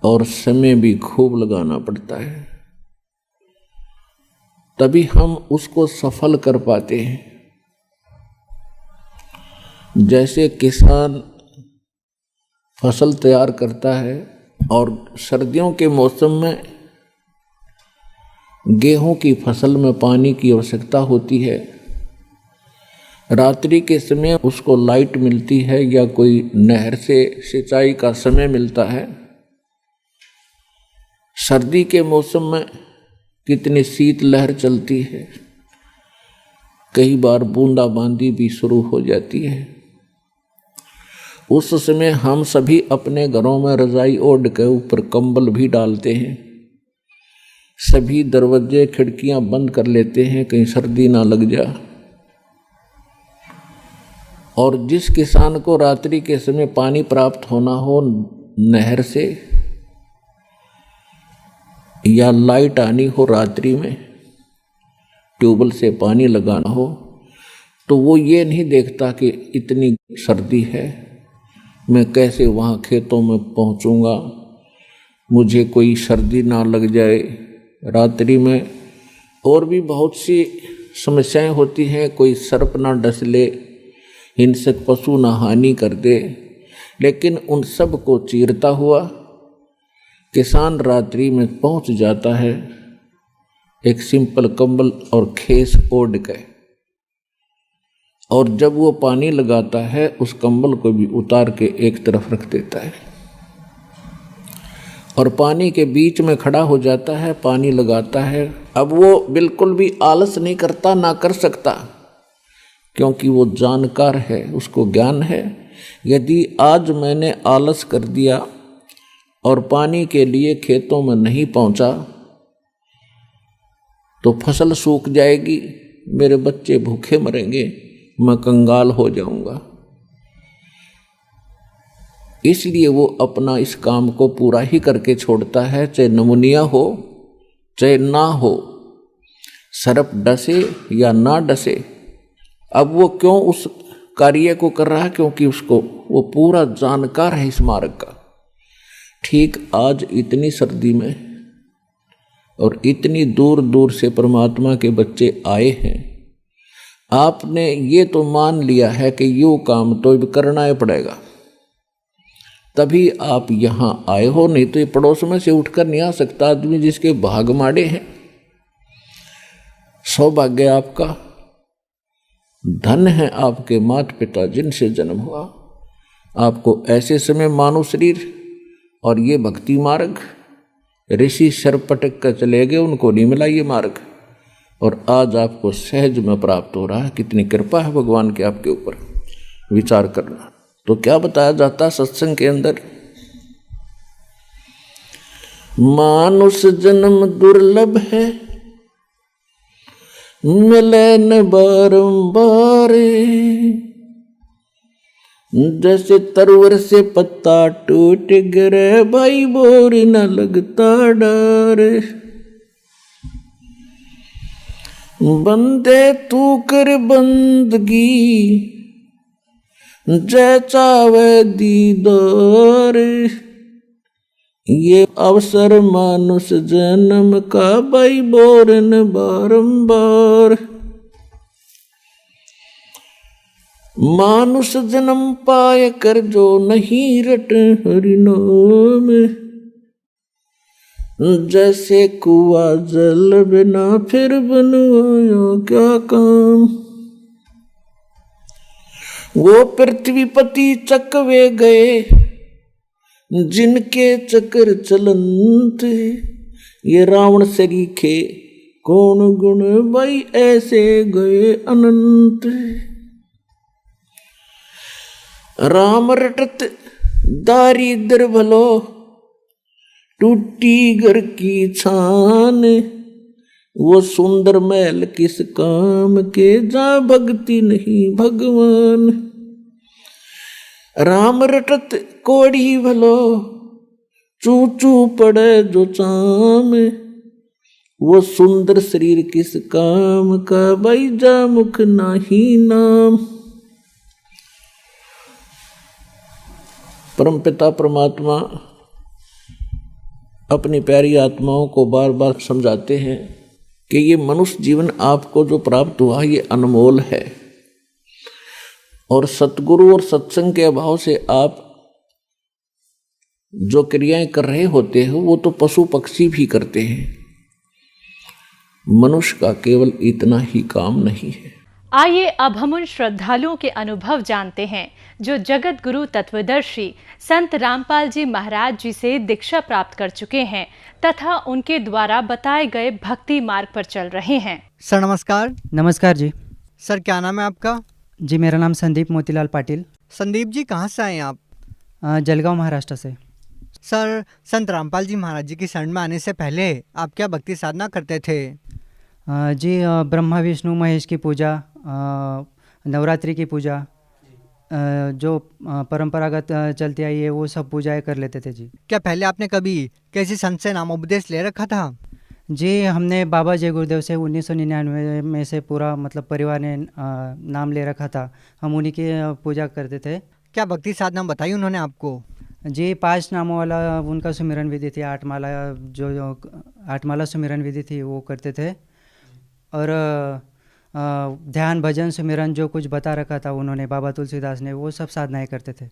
और समय भी खूब लगाना पड़ता है। तभी हम उसको सफल कर पाते हैं। जैसे किसान फसल तैयार करता है और सर्दियों के मौसम में गेहूं की फसल में पानी की आवश्यकता होती है, रात्रि के समय उसको लाइट मिलती है या कोई नहर से सिंचाई का समय मिलता है। सर्दी के मौसम में कितनी शीत लहर चलती है, कई बार बूंदाबांदी भी शुरू हो जाती है। उस समय हम सभी अपने घरों में रजाई ओढ़ के ऊपर कंबल भी डालते हैं, सभी दरवाजे खिड़कियां बंद कर लेते हैं कहीं सर्दी ना लग जा। और जिस किसान को रात्रि के समय पानी प्राप्त होना हो नहर से या लाइट आनी हो रात्रि में, ट्यूबवेल से पानी लगाना हो, तो वो ये नहीं देखता कि इतनी सर्दी है, मैं कैसे वहाँ खेतों में पहुँचूँगा, मुझे कोई सर्दी ना लग जाए रात्रि में। और भी बहुत सी समस्याएं होती हैं, कोई सर्प ना डस ले, हिंसक पशु ना हानि कर दे, लेकिन उन सब को चीरता हुआ किसान रात्रि में पहुँच जाता है एक सिंपल कंबल और खेस ओढ़ के। और जब वो पानी लगाता है उस कंबल को भी उतार के एक तरफ रख देता है और पानी के बीच में खड़ा हो जाता है, पानी लगाता है। अब वो बिल्कुल भी आलस नहीं करता, ना कर सकता, क्योंकि वो जानकार है, उसको ज्ञान है। यदि आज मैंने आलस कर दिया और पानी के लिए खेतों में नहीं पहुंचा तो फसल सूख जाएगी, मेरे बच्चे भूखे मरेंगे, मैं कंगाल हो जाऊंगा। इसलिए वो अपना इस काम को पूरा ही करके छोड़ता है, चाहे नमूनिया हो चाहे ना हो, सर्प डसे या ना डसे। अब वो क्यों उस कार्य को कर रहा है? क्योंकि उसको वो पूरा जानकार है इस मार्ग का। ठीक आज इतनी सर्दी में और इतनी दूर दूर से परमात्मा के बच्चे आए हैं, आपने ये तो मान लिया है कि यो काम तो करना ही पड़ेगा, तभी आप यहाँ आए हो, नहीं तो ये पड़ोस में से उठकर नहीं आ सकता आदमी जिसके भाग माड़े हैं। सौभाग्य आपका, धन है आपके माता पिता जिनसे जन्म हुआ। आपको ऐसे समय मानव शरीर और ये भक्ति मार्ग, ऋषि सर पटक कर चले गए, उनको नहीं मिला ये मार्ग, और आज आपको सहज में प्राप्त हो रहा है। कितनी कृपा है भगवान के आपके ऊपर, विचार करना। तो क्या बताया जाता सत्संग के अंदर? मानुष जन्म दुर्लभ है, मिले न बारंबार, जैसे तरवर से पत्ता टूट गिरे, भाई बोर न लगता डर। बंदे तू कर बंदगी, जय चावे दीदार, ये अवसर मानुष जन्म का, भाई बोरन बारंबार। मानुष जन्म पाए कर जो नहीं रट हरि नाम, जैसे कुआ जल बिना फिर बनवाया क्या काम। वो पृथ्वीपति चकवे गए, जिनके चक्र चलंत, ये रावण सरीखे कौन गुण, भाई ऐसे गए अनंत। राम रटत दारिद्र भलो, टूटी घर की छान, वो सुंदर महल किस काम के, जा भक्ति नहीं भगवान। राम रटत कोड़ी भलो, चू चू पड़े जो चाम, वो सुंदर शरीर किस काम का, भाई जा मुख नाही नाम। परमपिता परमात्मा अपनी प्यारी आत्माओं को बार बार समझाते हैं कि ये मनुष्य जीवन आपको जो प्राप्त हुआ ये अनमोल है, और सतगुरु और सत्संग के अभाव से आप जो क्रियाएं कर रहे होते हो वो तो पशु पक्षी भी करते हैं। मनुष्य का केवल इतना ही काम नहीं है। आइए अब हम उन श्रद्धालुओं के अनुभव जानते हैं जो जगत गुरु तत्वदर्शी संत रामपाल जी महाराज जी से दीक्षा प्राप्त कर चुके हैं तथा उनके द्वारा बताए गए भक्ति मार्ग पर चल रहे हैं। सर नमस्कार। नमस्कार जी। सर क्या नाम है आपका? जी मेरा नाम संदीप मोतीलाल पाटिल। संदीप जी कहाँ से आए आप? जलगांव महाराष्ट्र से। सर संत रामपाल जी महाराज जी की शरण में आने से पहले आप क्या भक्ति साधना करते थे? जी ब्रह्मा विष्णु महेश की पूजा, नवरात्रि की पूजा, जो परंपरागत चलती आई है वो सब पूजाएं कर लेते थे जी। क्या पहले आपने कभी किसी संत से नाम उपदेश ले रखा था? जी हमने बाबा जय गुरुदेव से 1999 में से पूरा मतलब परिवार ने नाम ले रखा था। हम उन्हीं की पूजा करते थे। क्या भक्ति साधना बताई उन्होंने आपको? जी 5 नामों वाला उनका सुमिरन विधि थी, 8 माला जो 8 माला सुमिरन विधि थी वो करते थे, और ध्यान भजन सुमिरन जो कुछ बता रखा था उन्होंने बाबा तुलसीदास ने वो सब साधनाएं करते थे।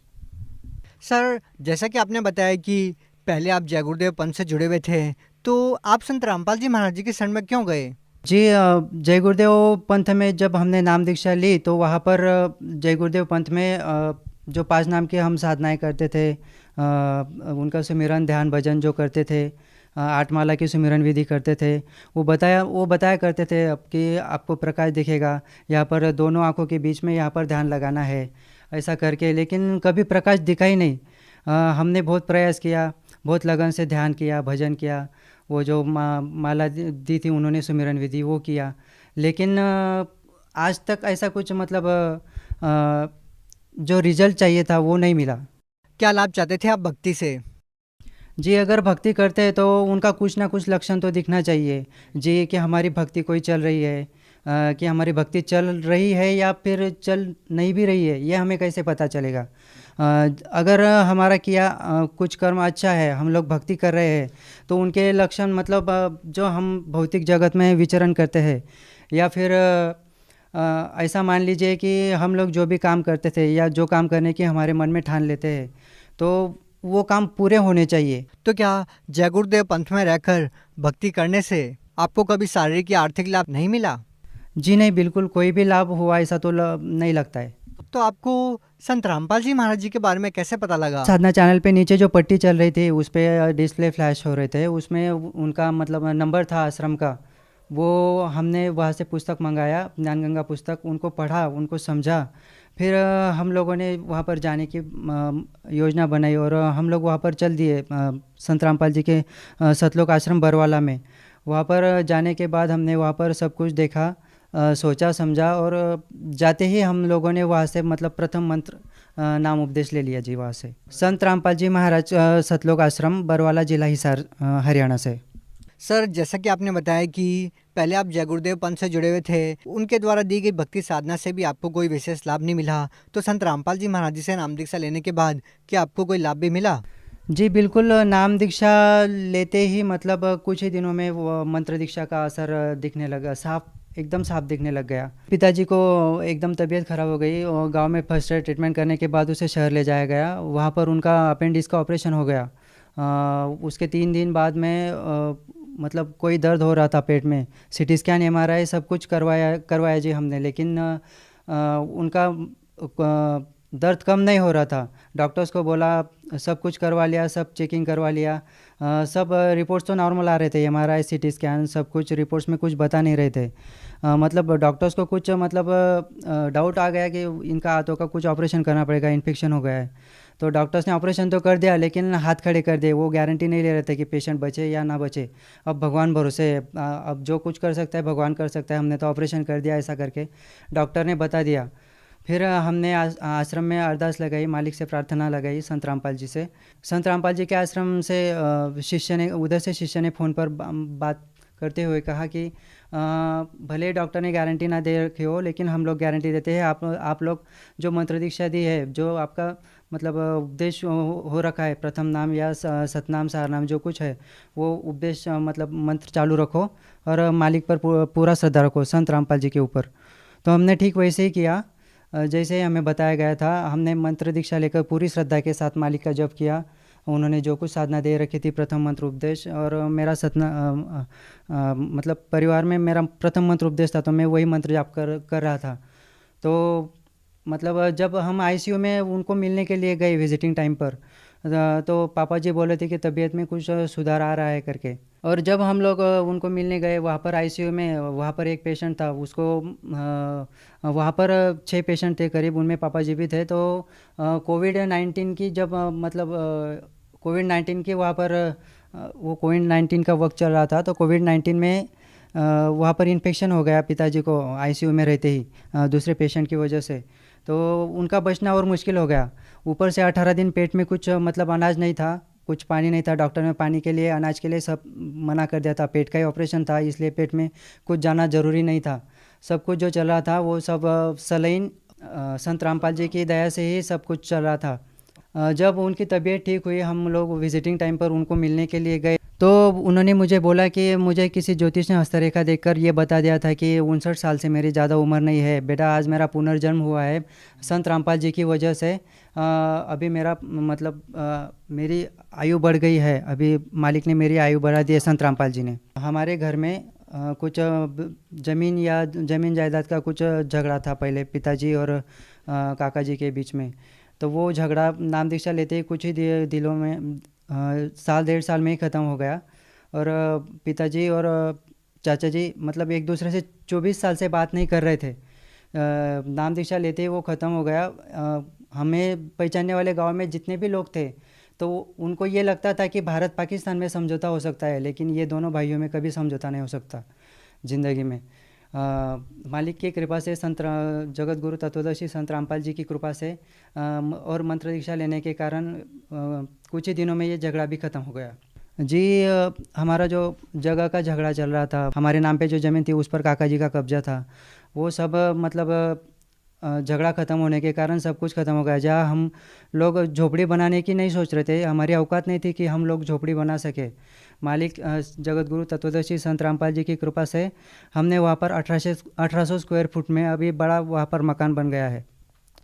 सर जैसा कि आपने बताया कि पहले आप जय गुरुदेव पंथ से जुड़े हुए थे, तो आप संत रामपाल जी महाराज जी की शरण में क्यों गए? जी जय गुरुदेव पंथ में जब हमने नाम दीक्षा ली तो वहाँ पर जय गुरुदेव पंथ में जो 5 नाम की हम साधनाएं करते थे, उनका सुमिरन ध्यान भजन जो करते थे, 8 माला की सुमिरन विधि करते थे, वो बताया करते थे अब कि आपको प्रकाश दिखेगा, यहाँ पर दोनों आँखों के बीच में यहाँ पर ध्यान लगाना है ऐसा करके, लेकिन कभी प्रकाश दिखा ही नहीं। हमने बहुत प्रयास किया, बहुत लगन से ध्यान किया, भजन किया, वो जो माला दी थी उन्होंने सुमिरन विधि वो किया, लेकिन आज तक ऐसा कुछ मतलब जो रिजल्ट चाहिए था वो नहीं मिला। क्या लाभ चाहते थे आप भक्ति से? जी अगर भक्ति करते हैं तो उनका कुछ ना कुछ लक्षण तो दिखना चाहिए जी, कि हमारी भक्ति कोई चल रही है, कि हमारी भक्ति चल रही है या फिर चल नहीं भी रही है, ये हमें कैसे पता चलेगा? अगर हमारा किया कुछ कर्म अच्छा है, हम लोग भक्ति कर रहे हैं, तो उनके लक्षण मतलब जो हम भौतिक जगत में विचरण करते हैं, या फिर ऐसा मान लीजिए कि हम लोग जो भी काम करते थे या जो काम करने की हमारे मन में ठान लेते हैं तो वो काम पूरे होने चाहिए। तो क्या जय गुरुदेव पंथ में रहकर भक्ति करने से आपको कभी शारीरिक या आर्थिक लाभ नहीं मिला? जी नहीं, बिल्कुल कोई भी लाभ हुआ ऐसा तो नहीं लगता है। तो आपको संत रामपाल जी महाराज जी के बारे में कैसे पता लगा? साधना चैनल पे नीचे जो पट्टी चल रही थी उस पर डिस्प्ले फ्लैश हो रहे थे, उसमें उनका मतलब नंबर था आश्रम का, वो हमने वहाँ से पुस्तक मंगाया, ज्ञानगंगा पुस्तक, उनको पढ़ा, उनको समझा, फिर हम लोगों ने वहाँ पर जाने की योजना बनाई और हम लोग वहाँ पर चल दिए संत रामपाल जी के सतलोक आश्रम बरवाला में। वहाँ पर जाने के बाद हमने वहाँ पर सब कुछ देखा, सोचा समझा, और जाते ही हम लोगों ने वहाँ से मतलब प्रथम मंत्र नाम उपदेश ले लिया जी वहाँ से। संत रामपाल जी महाराज सतलोक आश्रम बरवाला, जिला हिसार, हरियाणा से। सर जैसा कि आपने बताया कि पहले आप जय गुरुदेव पंथ से जुड़े हुए थे, उनके द्वारा दी गई भक्ति साधना से भी आपको कोई विशेष लाभ नहीं मिला, तो संत रामपाल जी महाराज जी से नाम दीक्षा लेने के बाद क्या आपको कोई लाभ भी मिला? जी बिल्कुल, नाम दीक्षा लेते ही मतलब कुछ ही दिनों में वो मंत्र दीक्षा का असर दिखने लगा, एकदम साफ दिखने लग गया। पिताजी को एकदम तबीयत खराब हो गई और गांव में फर्स्ट एड ट्रीटमेंट करने के बाद उसे शहर ले जाया गया, वहाँ पर उनका अपेंडिक्स का ऑपरेशन हो गया। उसके 3 दिन बाद में मतलब कोई दर्द हो रहा था पेट में, सीटी स्कैन MRI सब कुछ करवाया जी हमने, लेकिन उनका दर्द कम नहीं हो रहा था। डॉक्टर्स को बोला, सब कुछ करवा लिया, सब चेकिंग करवा लिया, सब रिपोर्ट्स तो नॉर्मल आ रहे थे, MRI CT स्कैन सब कुछ रिपोर्ट्स में कुछ बता नहीं रहे थे। मतलब डॉक्टर्स को कुछ मतलब डाउट आ गया कि इनका हाथों का कुछ ऑपरेशन करना पड़ेगा, इन्फेक्शन हो गया है। तो डॉक्टर्स ने ऑपरेशन तो कर दिया, लेकिन हाथ खड़े कर दिए, वो गारंटी नहीं ले रहे थे कि पेशेंट बचे या ना बचे। अब भगवान भरोसे है, अब जो कुछ कर सकता है भगवान कर सकता है, हमने तो ऑपरेशन कर दिया ऐसा करके डॉक्टर ने बता दिया। फिर हमने आश्रम में अरदास लगाई, मालिक से प्रार्थना लगाई संत रामपाल जी से। संत रामपाल जी के आश्रम से शिष्य ने फ़ोन पर बात करते हुए कहा कि भले डॉक्टर ने गारंटी ना दे रखी हो, लेकिन हम लोग गारंटी देते हैं, आप लोग जो मंत्र दीक्षा दी है, जो आपका मतलब उपदेश हो रखा है, प्रथम नाम या सतनाम सारनाम जो कुछ है वो उपदेश मतलब मंत्र चालू रखो और मालिक पर पूरा श्रद्धा रखो, संत रामपाल जी के ऊपर। तो हमने ठीक वैसे ही किया जैसे हमें बताया गया था। हमने मंत्र दीक्षा लेकर पूरी श्रद्धा के साथ मालिक का जप किया। उन्होंने जो कुछ साधना दे रखी थी, प्रथम मंत्र उपदेश, और मेरा मतलब परिवार में मेरा प्रथम मंत्र उपदेश था, तो मैं वही मंत्र जाप कर रहा था। तो मतलब जब हम आईसीयू में उनको मिलने के लिए गए विजिटिंग टाइम पर, तो पापा जी बोले थे कि तबीयत में कुछ सुधार आ रहा है करके। और जब हम लोग उनको मिलने गए वहाँ पर आईसीयू में, वहाँ पर एक पेशेंट था, उसको वहाँ पर 6 पेशेंट थे करीब, उनमें पापा जी भी थे। तो कोविड-19 की जब मतलब कोविड-19 के वहाँ पर वो कोविड-19 का वक्त चल रहा था, तो कोविड-19 में वहाँ पर इन्फेक्शन हो गया पिताजी को आईसीयू में रहते ही दूसरे पेशेंट की वजह से। तो उनका बचना और मुश्किल हो गया। ऊपर से 18 दिन पेट में कुछ मतलब अनाज नहीं था, कुछ पानी नहीं था। डॉक्टर ने पानी के लिए, अनाज के लिए सब मना कर दिया था। पेट का ही ऑपरेशन था, इसलिए पेट में कुछ जाना ज़रूरी नहीं था। सब कुछ जो चल रहा था वो सब सलाइन संत रामपाल जी की दया से ही सब कुछ चल रहा था। जब उनकी तबीयत ठीक हुई, हम लोग विजिटिंग टाइम पर उनको मिलने के लिए गए, तो उन्होंने मुझे बोला कि मुझे किसी ज्योतिष ने हस्तरेखा देखकर ये बता दिया था कि 59 साल से मेरी ज़्यादा उम्र नहीं है बेटा, आज मेरा पुनर्जन्म हुआ है संत रामपाल जी की वजह से। अभी मेरा मतलब मेरी आयु बढ़ गई है, अभी मालिक ने मेरी आयु बढ़ा दी है संत रामपाल जी ने। हमारे घर में कुछ ज़मीन जायदाद का कुछ झगड़ा था पहले पिताजी और काका जी के बीच में। तो वो झगड़ा नाम दीक्षा लेते ही कुछ ही दिनों में साल 1.5 साल में ही ख़त्म हो गया। और पिताजी और चाचा जी मतलब एक दूसरे से 24 साल से बात नहीं कर रहे थे। नाम दीक्षा लेते ही वो ख़त्म हो गया। हमें पहचानने वाले गांव में जितने भी लोग थे, तो उनको ये लगता था कि भारत पाकिस्तान में समझौता हो सकता है, लेकिन ये दोनों भाइयों में कभी समझौता नहीं हो सकता ज़िंदगी में। मालिक की कृपा से, जगत गुरु तत्वदर्शी संत रामपाल जी की कृपा से और मंत्र दीक्षा लेने के कारण कुछ ही दिनों में ये झगड़ा भी ख़त्म हो गया जी। हमारा जो जगह का झगड़ा चल रहा था, हमारे नाम पे जो ज़मीन थी उस पर काका जी का कब्जा था, वो सब मतलब झगड़ा ख़त्म होने के कारण सब कुछ ख़त्म हो गया। जहाँ हम लोग झोपड़ी बनाने की नहीं सोच रहे थे, हमारी औकात नहीं थी कि हम लोग झोपड़ी बना सके, मालिक जगत गुरु तत्वदर्शी संत रामपाल जी की कृपा से हमने वहाँ पर 1800 स्क्वायर फुट में अभी बड़ा वहाँ पर मकान बन गया है,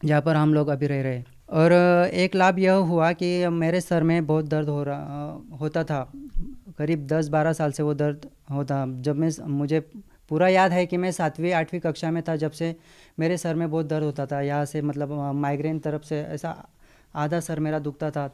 जहाँ पर हम लोग अभी रह रहे हैं। और एक लाभ यह हुआ कि मेरे सर में बहुत दर्द होता था, करीब 10-12 साल से वो दर्द होता। जब मुझे पूरा याद है कि मैं 7वीं-8वीं कक्षा में था, जब से मेरे सर में बहुत दर्द होता था। यहाँ से मतलब माइग्रेन तरफ से ऐसा आधा सर मेरा दुखता था।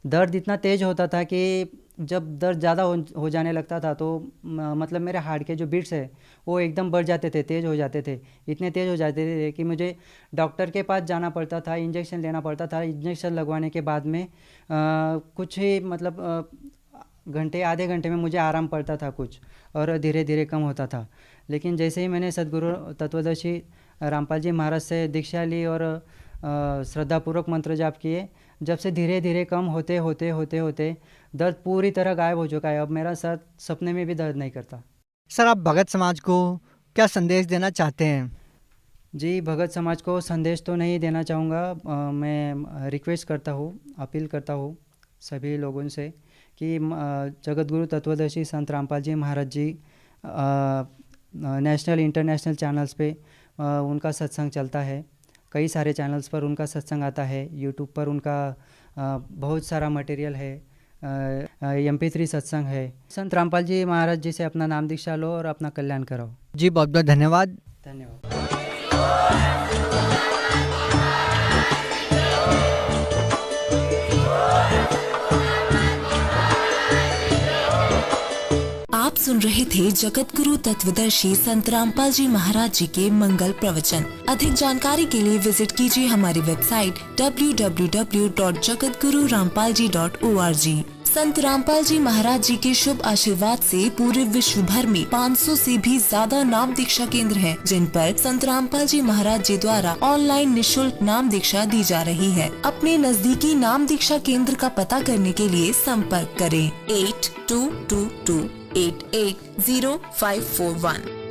दर्द इतना तेज़ होता था कि जब दर्द ज़्यादा हो जाने लगता था तो मतलब मेरे हार्ट के जो बीट्स है वो एकदम बढ़ जाते थे, तेज़ हो जाते थे, इतने तेज़ हो जाते थे कि मुझे डॉक्टर के पास जाना पड़ता था, इंजेक्शन लेना पड़ता था। इंजेक्शन लगवाने के बाद में कुछ ही मतलब आधे घंटे में मुझे आराम पड़ता था कुछ, और धीरे धीरे कम होता था। लेकिन जैसे ही मैंने सदगुरु तत्वदर्शी रामपाल जी महाराज से दीक्षा ली और श्रद्धापूर्वक मंत्र जाप किए, जब से धीरे धीरे कम होते होते दर्द पूरी तरह गायब हो चुका है। अब मेरा सर सपने में भी दर्द नहीं करता। सर, आप भगत समाज को क्या संदेश देना चाहते हैं? जी, भगत समाज को संदेश तो नहीं देना चाहूँगा। मैं रिक्वेस्ट करता हूँ, अपील करता हूँ सभी लोगों से कि जगत गुरु तत्वदर्शी संत रामपाल जी महाराज जी नेशनल इंटरनेशनल चैनल्स पे उनका सत्संग चलता है। कई सारे चैनल्स पर उनका सत्संग आता है। यूट्यूब पर उनका बहुत सारा मटेरियल है। MP3 सत्संग है। संत रामपाल जी महाराज जी से अपना नाम दीक्षा लो और अपना कल्याण कराओ। जी, बहुत बहुत धन्यवाद। आप सुन रहे थे जगत गुरु तत्वदर्शी संत रामपाल जी महाराज जी के मंगल प्रवचन। अधिक जानकारी के लिए विजिट कीजिए हमारी वेबसाइट www.jagatgururampalji.org। संत रामपाल जी महाराज जी के शुभ आशीर्वाद से पूरे विश्व भर में 500 से भी ज्यादा नाम दीक्षा केंद्र हैं, जिन पर संत रामपाल जी महाराज जी द्वारा ऑनलाइन निशुल्क नाम दीक्षा दी जा रही है। अपने नजदीकी नाम दीक्षा केंद्र का पता करने के लिए संपर्क करें 8222880541।